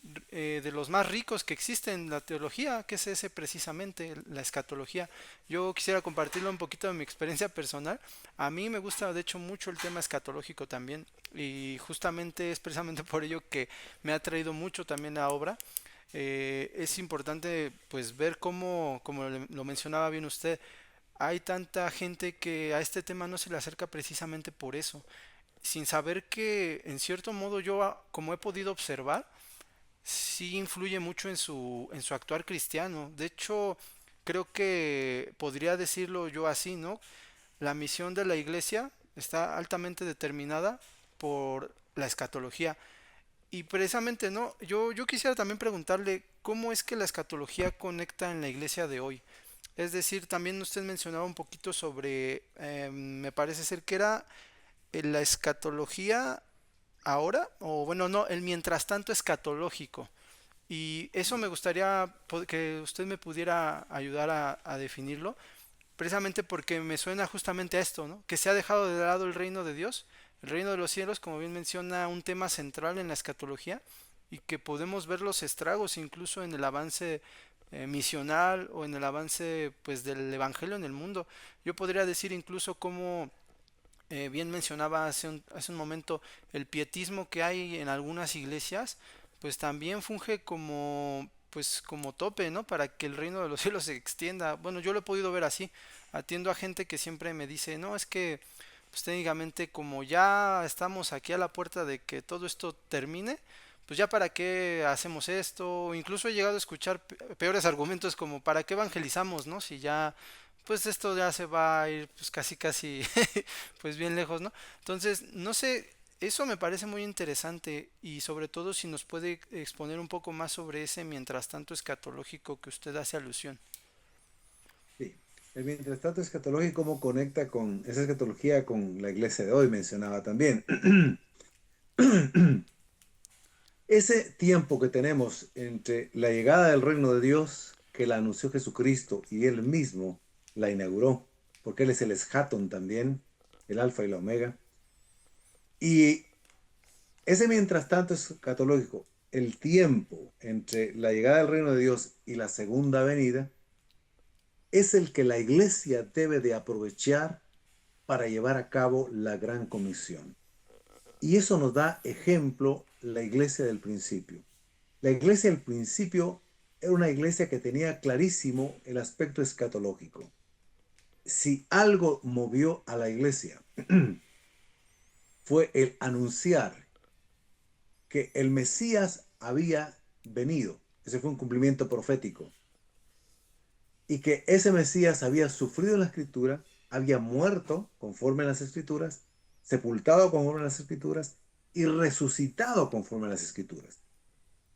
de los más ricos que existen en la teología, que es ese precisamente, la escatología. Yo quisiera compartirlo un poquito de mi experiencia personal. A mí me gusta de hecho mucho el tema escatológico también y justamente es precisamente por ello que me ha traído mucho también la obra. Es importante pues ver cómo, como lo mencionaba bien usted, hay tanta gente que a este tema no se le acerca precisamente por eso, sin saber que en cierto modo yo, como he podido observar, sí influye mucho en su actuar cristiano. De hecho, creo que podría decirlo yo así, ¿no? La misión de la iglesia está altamente determinada por la escatología. Y precisamente, ¿no? Yo quisiera también preguntarle cómo es que la escatología conecta en la iglesia de hoy. Es decir, también usted mencionaba un poquito sobre, me parece ser que era la escatología ahora, o bueno, no, el mientras tanto escatológico. Y eso me gustaría que usted me pudiera ayudar a definirlo, precisamente porque me suena justamente a esto, ¿no? Que se ha dejado de lado el reino de Dios, el reino de los cielos, como bien menciona, un tema central en la escatología, y que podemos ver los estragos incluso en el avance misional o en el avance pues del evangelio en el mundo. Yo podría decir incluso como bien mencionaba hace un momento, el pietismo que hay en algunas iglesias, pues también funge como, pues como tope, ¿no? Para que el reino de los cielos se extienda. Bueno, yo lo he podido ver así. Atiendo a gente que siempre me dice, no, es que, pues técnicamente como ya estamos aquí a la puerta de que todo esto termine, pues ya para qué hacemos esto. O incluso he llegado a escuchar peores argumentos como para qué evangelizamos, ¿no? Si ya pues esto ya se va a ir pues casi casi pues bien lejos, ¿no? Entonces, no sé, eso me parece muy interesante y sobre todo si nos puede exponer un poco más sobre ese mientras tanto escatológico que usted hace alusión. Sí. El mientras tanto escatológico, ¿cómo conecta con esa escatología con la iglesia de hoy? Mencionaba también. Ese tiempo que tenemos entre la llegada del reino de Dios, que la anunció Jesucristo y Él mismo la inauguró, porque Él es el eschaton también, el alfa y la omega, y ese mientras tanto escatológico, el tiempo entre la llegada del reino de Dios y la segunda venida, es el que la iglesia debe de aprovechar para llevar a cabo la gran comisión. Y eso nos da ejemplo la iglesia del principio. La iglesia del principio era una iglesia que tenía clarísimo el aspecto escatológico. Si algo movió a la iglesia fue el anunciar que el Mesías había venido. Ese fue un cumplimiento profético. Y que ese Mesías había sufrido en la escritura, había muerto conforme a las escrituras, sepultado conforme a las escrituras y resucitado conforme a las escrituras.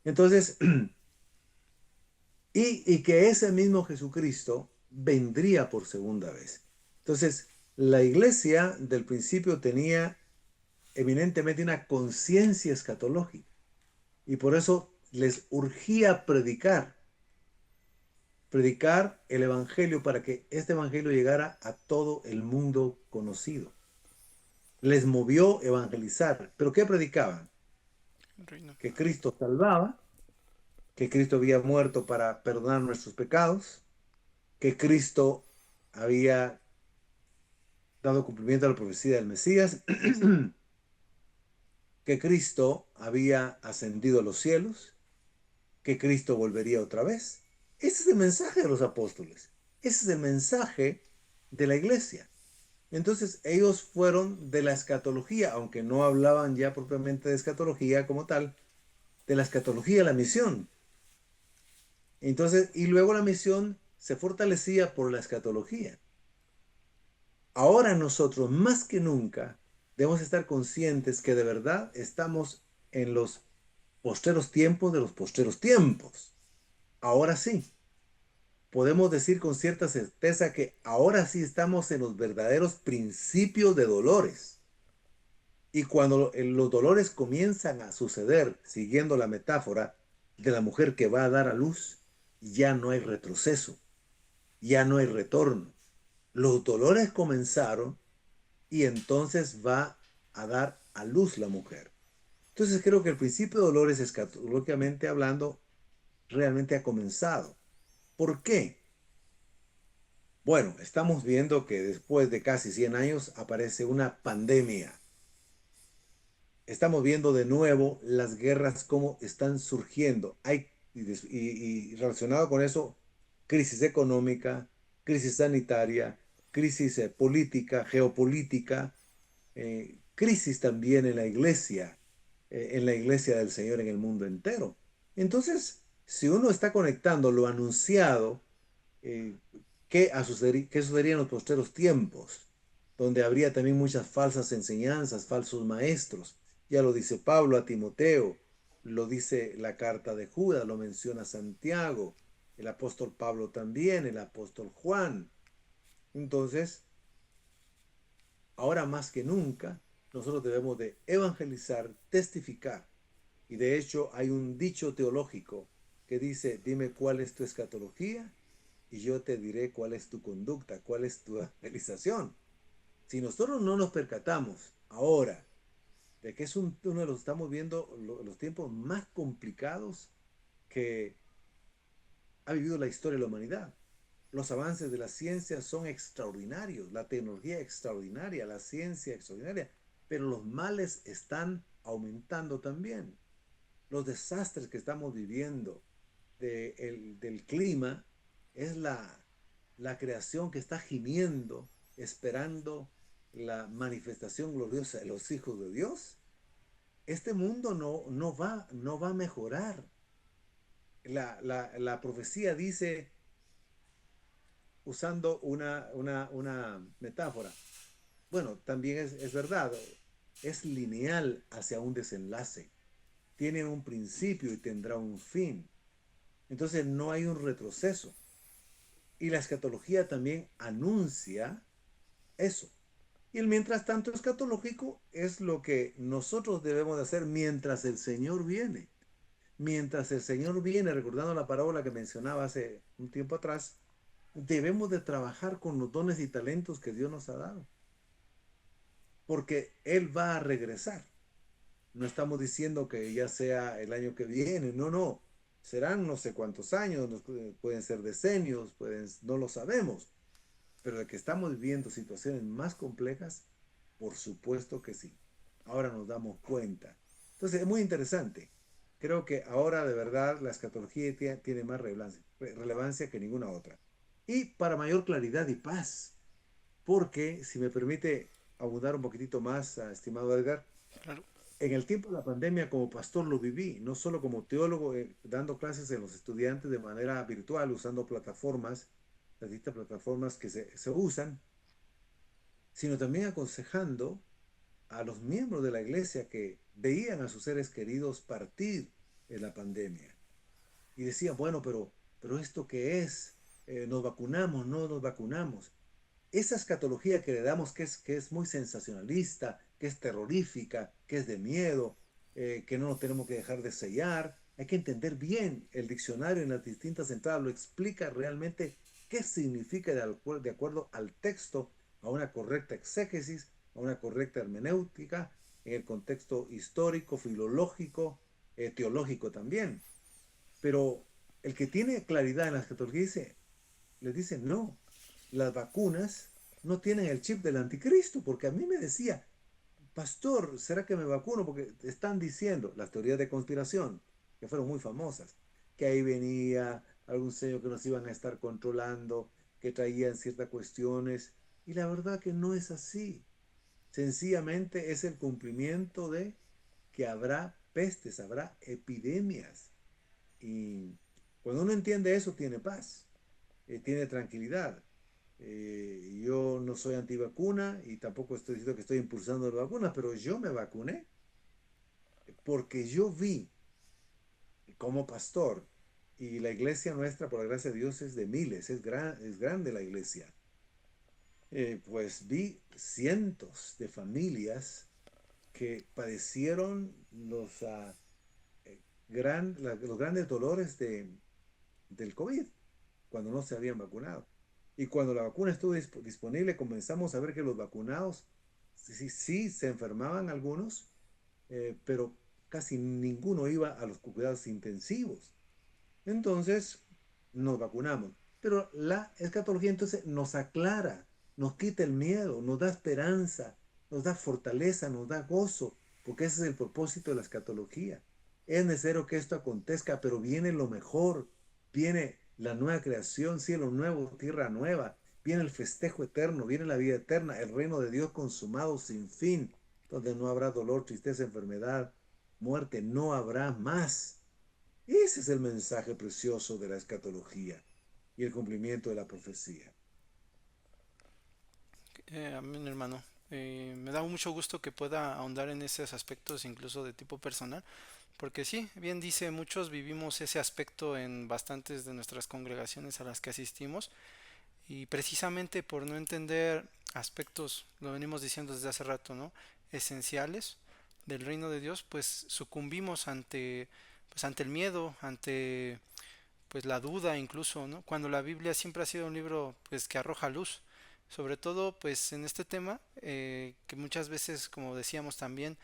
Entonces, y que ese mismo Jesucristo vendría por segunda vez. Entonces, la iglesia del principio tenía eminentemente una conciencia escatológica y por eso les urgía predicar el evangelio para que este evangelio llegara a todo el mundo conocido. Les movió evangelizar, pero ¿qué predicaban? Reino. Que Cristo salvaba, que Cristo había muerto para perdonar nuestros pecados, que Cristo había dado cumplimiento a la profecía del Mesías, que Cristo había ascendido a los cielos, que Cristo volvería otra vez. Ese es el mensaje de los apóstoles. Ese es el mensaje de la iglesia. Entonces ellos fueron de la escatología, aunque no hablaban ya propiamente de escatología como tal, de la escatología de la misión. Entonces, y luego la misión se fortalecía por la escatología. Ahora nosotros, más que nunca, debemos estar conscientes que de verdad estamos en los postreros tiempos de los postreros tiempos. Ahora sí, podemos decir con cierta certeza que ahora sí estamos en los verdaderos principios de dolores. Y cuando los dolores comienzan a suceder, siguiendo la metáfora de la mujer que va a dar a luz, ya no hay retroceso, ya no hay retorno. Los dolores comenzaron y entonces va a dar a luz la mujer. Entonces creo que el principio de dolores, escatológicamente hablando, realmente ha comenzado. ¿Por qué? Bueno, estamos viendo que después de casi 100 años aparece una pandemia. Estamos viendo de nuevo las guerras cómo están surgiendo. Y relacionado con eso, crisis económica, crisis sanitaria, crisis política, geopolítica, crisis también en la iglesia del Señor en el mundo entero. Entonces, si uno está conectando lo anunciado, eh, qué sucedería en los posteros tiempos, donde habría también muchas falsas enseñanzas, falsos maestros? Ya lo dice Pablo a Timoteo, lo dice la carta de Judas, lo menciona Santiago, el apóstol Pablo también, el apóstol Juan. Entonces, ahora más que nunca, nosotros debemos de evangelizar, testificar. Y de hecho hay un dicho teológico que dice, dime cuál es tu escatología y yo te diré cuál es tu conducta, cuál es tu realización. Si nosotros no nos percatamos ahora de que es uno de los, estamos viendo los tiempos más complicados que ha vivido la historia de la humanidad. Los avances de la ciencia son extraordinarios, la tecnología extraordinaria, la ciencia extraordinaria, pero los males están aumentando también. Los desastres que estamos viviendo del clima es la creación que está gimiendo, esperando la manifestación gloriosa de los hijos de Dios. Este mundo no va a mejorar. La profecía dice, usando una metáfora, bueno, también es verdad, es lineal hacia un desenlace, tiene un principio y tendrá un fin. Entonces no hay un retroceso. Y la escatología también anuncia eso. Y el mientras tanto escatológico es lo que nosotros debemos de hacer mientras el Señor viene. Mientras el Señor viene, recordando la parábola que mencionaba hace un tiempo atrás, debemos de trabajar con los dones y talentos que Dios nos ha dado, porque Él va a regresar. No estamos diciendo que ya sea el año que viene, no, no. Serán no sé cuántos años, pueden ser decenios, no lo sabemos, pero de que estamos viviendo situaciones más complejas, por supuesto que sí. Ahora nos damos cuenta. Entonces es muy interesante. Creo que ahora de verdad la escatología tiene más relevancia que ninguna otra. Y para mayor claridad y paz, porque si me permite abundar un poquitito más, estimado Edgar, Claro. en el tiempo de la pandemia como pastor lo viví, no solo como teólogo, dando clases en los estudiantes de manera virtual, usando plataformas, las distintas plataformas que se usan, sino también aconsejando a los miembros de la iglesia que veían a sus seres queridos partir en la pandemia. Y decían, bueno, pero ¿esto qué es? ¿Nos vacunamos? ¿No nos vacunamos? Esa escatología que le damos que es muy sensacionalista, que es terrorífica, que es de miedo, que no nos tenemos que dejar de sellar, hay que entender bien el diccionario en las distintas entradas, lo explica realmente qué significa de acuerdo al texto, a una correcta exégesis, a una correcta hermenéutica, en el contexto histórico, filológico, teológico también. Pero el que tiene claridad en la escatología les dice, no, las vacunas no tienen el chip del anticristo, porque a mí me decía, pastor, ¿será que me vacuno? Porque están diciendo las teorías de conspiración, que fueron muy famosas, que ahí venía algún sello que nos iban a estar controlando, que traían ciertas cuestiones, y la verdad que no es así. Sencillamente es el cumplimiento de que habrá pestes, habrá epidemias. Y cuando uno entiende eso, tiene paz, tiene tranquilidad. Yo no soy antivacuna y tampoco estoy diciendo que estoy impulsando las vacunas, pero yo me vacuné porque yo vi como pastor, y la iglesia nuestra, por la gracia de Dios, es de miles, es grande la iglesia. Pues vi cientos de familias que padecieron los grandes dolores del COVID cuando no se habían vacunado. Y cuando la vacuna estuvo disponible, comenzamos a ver que los vacunados sí se enfermaban algunos, pero casi ninguno iba a los cuidados intensivos. Entonces nos vacunamos. Pero la escatología entonces nos aclara, nos quita el miedo, nos da esperanza, nos da fortaleza, nos da gozo, porque ese es el propósito de la escatología. Es necesario que esto acontezca, pero viene lo mejor, viene la nueva creación, cielo nuevo, tierra nueva, viene el festejo eterno, viene la vida eterna, el reino de Dios consumado sin fin, donde no habrá dolor, tristeza, enfermedad, muerte, no habrá más. Ese es el mensaje precioso de la escatología y el cumplimiento de la profecía. Amén, hermano. Me da mucho gusto que pueda ahondar en esos aspectos, incluso de tipo personal, porque sí, bien dice, muchos vivimos ese aspecto en bastantes de nuestras congregaciones a las que asistimos, y precisamente por no entender aspectos, lo venimos diciendo desde hace rato, ¿no? Esenciales del reino de Dios, pues sucumbimos ante, pues ante el miedo, ante pues la duda incluso, ¿no? Cuando la Biblia siempre ha sido un libro pues que arroja luz, sobre todo pues en este tema que muchas veces como decíamos también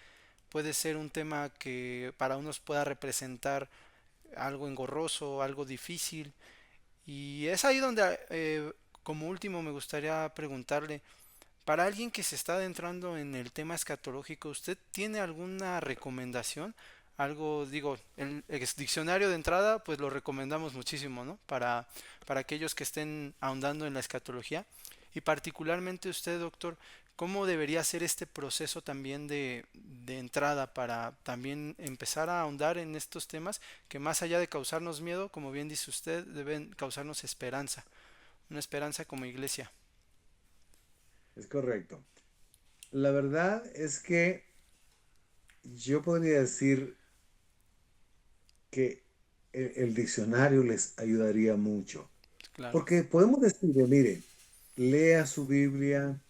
puede ser un tema que para unos pueda representar algo engorroso, algo difícil y es ahí donde como último me gustaría preguntarle para alguien que se está adentrando en el tema escatológico, ¿usted tiene alguna recomendación? Algo, digo, el diccionario de entrada, pues lo recomendamos muchísimo, ¿no? Para aquellos que estén ahondando en la escatología. Y particularmente usted, doctor, ¿cómo debería ser este proceso también de entrada para también empezar a ahondar en estos temas que más allá de causarnos miedo, como bien dice usted, deben causarnos esperanza, una esperanza como iglesia? Es correcto. La verdad es que yo podría decir que el diccionario les ayudaría mucho. Claro, Porque podemos decirle, mire, lea su Biblia,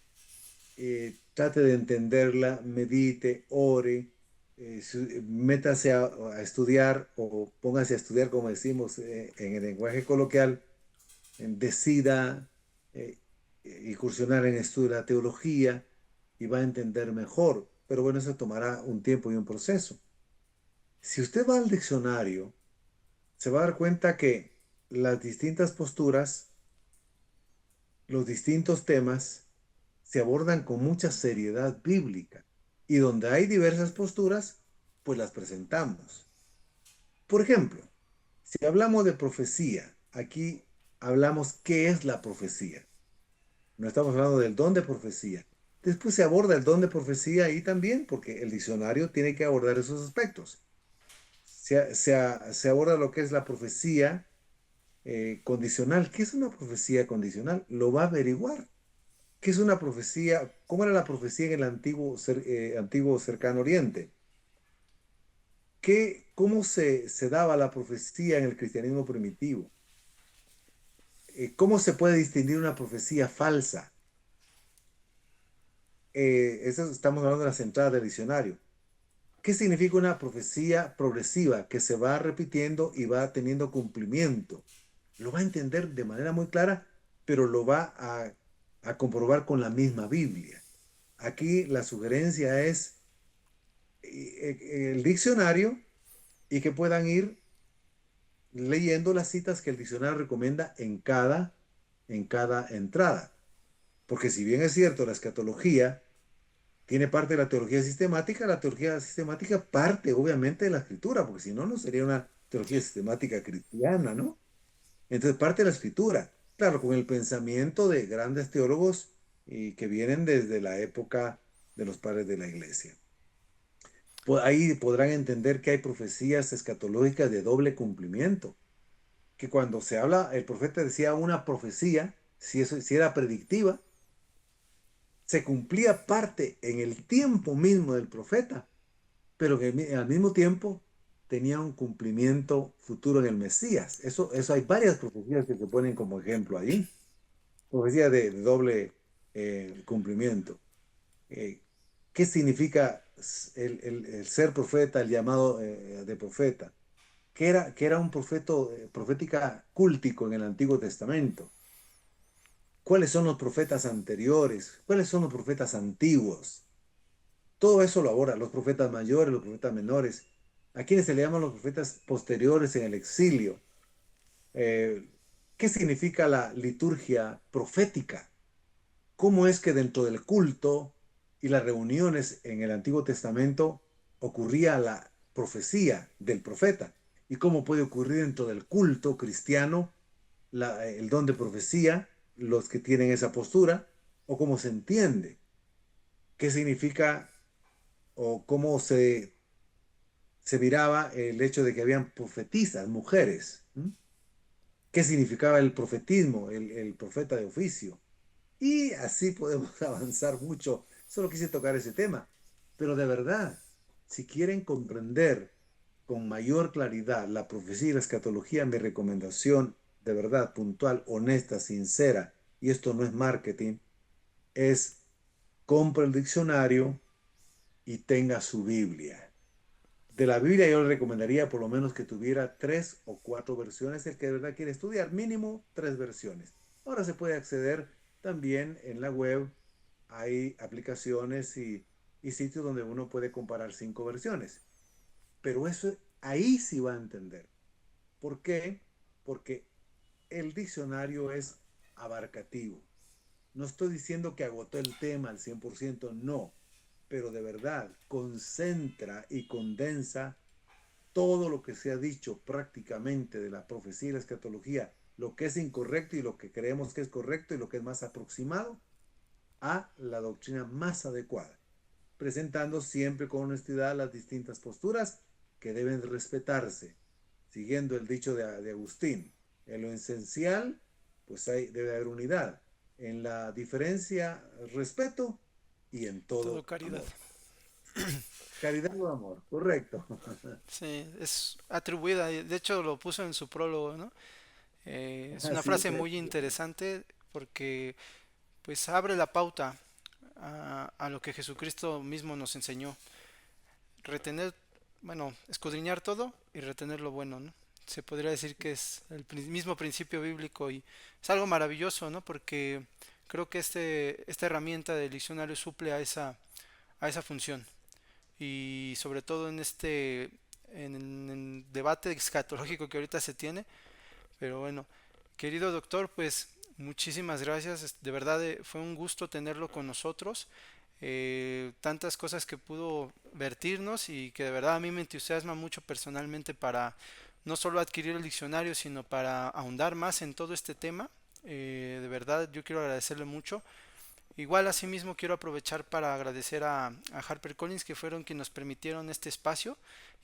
trate de entenderla, medite, ore, métase a estudiar o póngase a estudiar, como decimos en el lenguaje coloquial, decida incursionar en estudio de la teología y va a entender mejor. Pero bueno, eso tomará un tiempo y un proceso. Si usted va al diccionario, se va a dar cuenta que las distintas posturas, los distintos temas, se abordan con mucha seriedad bíblica y donde hay diversas posturas, pues las presentamos. Por ejemplo, si hablamos de profecía, aquí hablamos qué es la profecía. No estamos hablando del don de profecía. Después se aborda el don de profecía ahí también, porque el diccionario tiene que abordar esos aspectos. Se aborda lo que es la profecía condicional. ¿Qué es una profecía condicional? Lo va a averiguar. ¿Qué es una profecía? ¿Cómo era la profecía en el antiguo cercano oriente? ¿Cómo se daba la profecía en el cristianismo primitivo? ¿Cómo se puede distinguir una profecía falsa? Eso estamos hablando de las entradas del diccionario. ¿Qué significa una profecía progresiva que se va repitiendo y va teniendo cumplimiento? Lo va a entender de manera muy clara, pero lo va a comprobar con la misma Biblia. Aquí la sugerencia es el diccionario y que puedan ir leyendo las citas que el diccionario recomienda en cada entrada. Porque si bien es cierto, la escatología tiene parte de la teología sistemática parte obviamente de la escritura, porque si no, no sería una teología sistemática cristiana, ¿no? Entonces parte de la escritura, claro, con el pensamiento de grandes teólogos y que vienen desde la época de los padres de la iglesia. Ahí podrán entender que hay profecías escatológicas de doble cumplimiento, que cuando se habla, el profeta decía una profecía, si era predictiva, se cumplía parte en el tiempo mismo del profeta, pero que al mismo tiempo tenía un cumplimiento futuro en el Mesías. Eso hay varias profecías que se ponen como ejemplo ahí, profecías de doble cumplimiento. Eh, ¿Qué significa el ser profeta, el llamado de profeta? Que era un profética cúltico en el Antiguo Testamento. ¿Cuáles son los profetas anteriores? ¿Cuáles son los profetas antiguos? Todo eso lo aborda, los profetas mayores, los profetas menores. ¿A quienes se le llaman los profetas posteriores en el exilio? Eh, ¿Qué significa la liturgia profética? ¿Cómo es que dentro del culto y las reuniones en el Antiguo Testamento ocurría la profecía del profeta? ¿Y cómo puede ocurrir dentro del culto cristiano el don de profecía, los que tienen esa postura? ¿O cómo se entiende? ¿Qué significa o cómo se miraba el hecho de que habían profetisas, mujeres? ¿Qué significaba el profetismo, el profeta de oficio? Y así podemos avanzar mucho. Solo quise tocar ese tema. Pero de verdad, si quieren comprender con mayor claridad la profecía y la escatología, mi recomendación, de verdad, puntual, honesta, sincera, y esto no es marketing, es compra el diccionario y tenga su Biblia. De la Biblia yo le recomendaría por lo menos que tuviera 3 o 4 versiones, el que de verdad quiere estudiar, mínimo 3 versiones. Ahora se puede acceder también en la web, hay aplicaciones y sitios donde uno puede comparar 5 versiones. Pero eso ahí sí va a entender. ¿Por qué? Porque el diccionario es abarcativo. No estoy diciendo que agotó el tema al 100%, no, pero de verdad concentra y condensa todo lo que se ha dicho prácticamente de la profecía y la escatología, lo que es incorrecto y lo que creemos que es correcto y lo que es más aproximado a la doctrina más adecuada, presentando siempre con honestidad las distintas posturas que deben respetarse, siguiendo el dicho de Agustín. En lo esencial, pues debe haber unidad. En la diferencia, respeto y en Todo todo, caridad. amor. Caridad o amor, correcto. Sí, es atribuida, de hecho lo puso en su prólogo, ¿no? Es una Así frase es. muy interesante porque pues abre la pauta a lo que Jesucristo mismo nos enseñó. Retener, bueno, escudriñar todo y retener lo bueno, ¿no? Se podría decir que es el mismo principio bíblico y es algo maravilloso, ¿no? Porque creo que esta herramienta del diccionario suple a esa función. Y sobre todo en el debate escatológico que ahorita se tiene. Pero bueno, querido doctor, pues muchísimas gracias. De verdad fue un gusto tenerlo con nosotros. Tantas cosas que pudo vertirnos y que de verdad a mí me entusiasma mucho personalmente para no solo adquirir el diccionario, sino para ahondar más en todo este tema. De verdad yo quiero agradecerle mucho. Igual asimismo quiero aprovechar para agradecer a HarperCollins que fueron quienes nos permitieron este espacio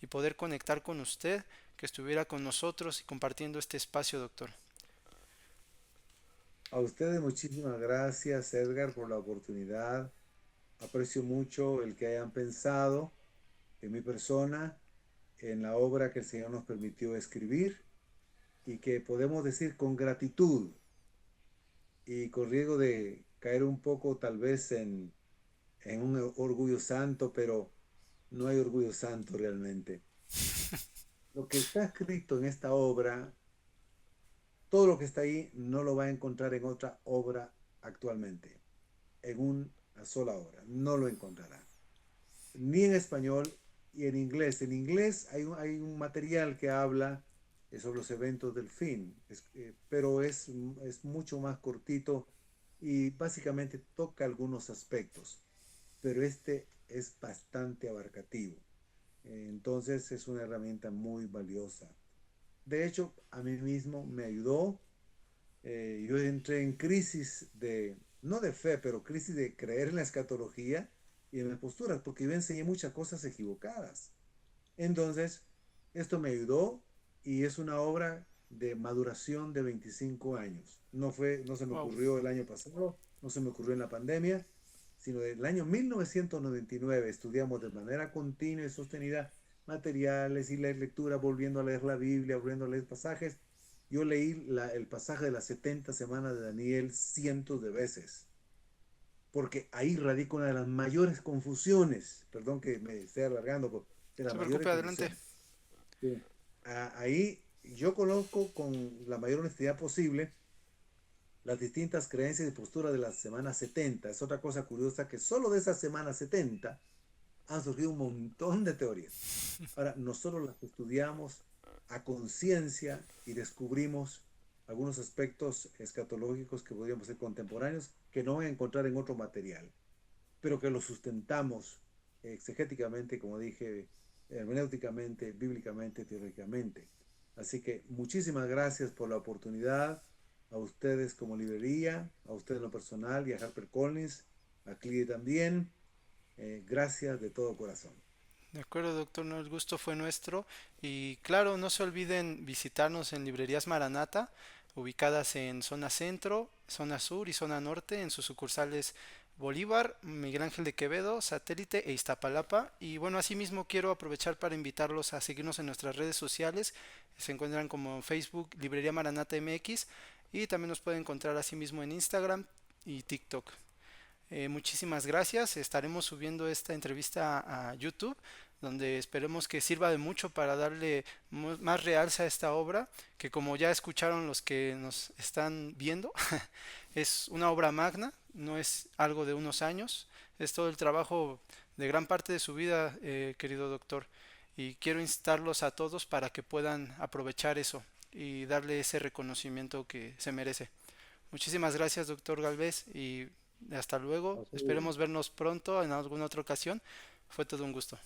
y poder conectar con usted, que estuviera con nosotros y compartiendo este espacio, doctor. A ustedes muchísimas gracias, Edgar, por la oportunidad. Aprecio mucho el que hayan pensado en mi persona, en la obra que el Señor nos permitió escribir y que podemos decir con gratitud y con riesgo de caer un poco tal vez en un orgullo santo, pero no hay orgullo santo realmente. Lo que está escrito en esta obra, todo lo que está ahí no lo va a encontrar en otra obra actualmente, en una sola obra, no lo encontrará. Ni en español y en inglés. En inglés hay un material que habla sobre los eventos del fin, pero es mucho más cortito y básicamente toca algunos aspectos, pero este es bastante abarcativo. Entonces es una herramienta muy valiosa. De hecho, a mí mismo me ayudó. Yo entré en crisis no de fe, pero crisis de creer en la escatología y en las posturas, porque yo enseñé muchas cosas equivocadas. Entonces, esto me ayudó y es una obra de maduración de 25 años. No se me Wow. ocurrió el año pasado, no se me ocurrió en la pandemia, sino del año 1999 estudiamos de manera continua y sostenida materiales y la lectura, volviendo a leer la Biblia, volviendo a leer pasajes. Yo leí el pasaje de las 70 semanas de Daniel cientos de veces, porque ahí radica una de las mayores confusiones, perdón que me esté alargando, pero de No las se mayores preocupe, adelante. confusiones. Sí. Ahí yo conozco con la mayor honestidad posible las distintas creencias y posturas de la semana 70. Es otra cosa curiosa que solo de esa semana 70 han surgido un montón de teorías. Ahora, nosotros las estudiamos a conciencia y descubrimos algunos aspectos escatológicos que podríamos ser contemporáneos que no van a encontrar en otro material, pero que los sustentamos exegéticamente, como dije, hermenéuticamente, bíblicamente, teológicamente. Así que muchísimas gracias por la oportunidad, a ustedes como librería, a ustedes en lo personal y a HarperCollins, a Clive también. Gracias de todo corazón. De acuerdo, doctor, no, el gusto fue nuestro. Y claro, no se olviden visitarnos en librerías Maranata, ubicadas en zona centro, zona sur y zona norte, en sus sucursales Bolívar, Miguel Ángel de Quevedo, Satélite e Iztapalapa. Y bueno, asimismo quiero aprovechar para invitarlos a seguirnos en nuestras redes sociales. Se encuentran como Facebook Librería Maranata MX y también nos pueden encontrar asimismo en Instagram y TikTok. Muchísimas gracias. Estaremos subiendo esta entrevista a YouTube donde esperemos que sirva de mucho para darle más realce a esta obra, que como ya escucharon los que nos están viendo, es una obra magna, no es algo de unos años, es todo el trabajo de gran parte de su vida, querido doctor, y quiero instarlos a todos para que puedan aprovechar eso y darle ese reconocimiento que se merece. Muchísimas gracias, doctor Galvez, y hasta luego. Así, Esperemos vernos pronto en alguna otra ocasión. Fue todo un gusto.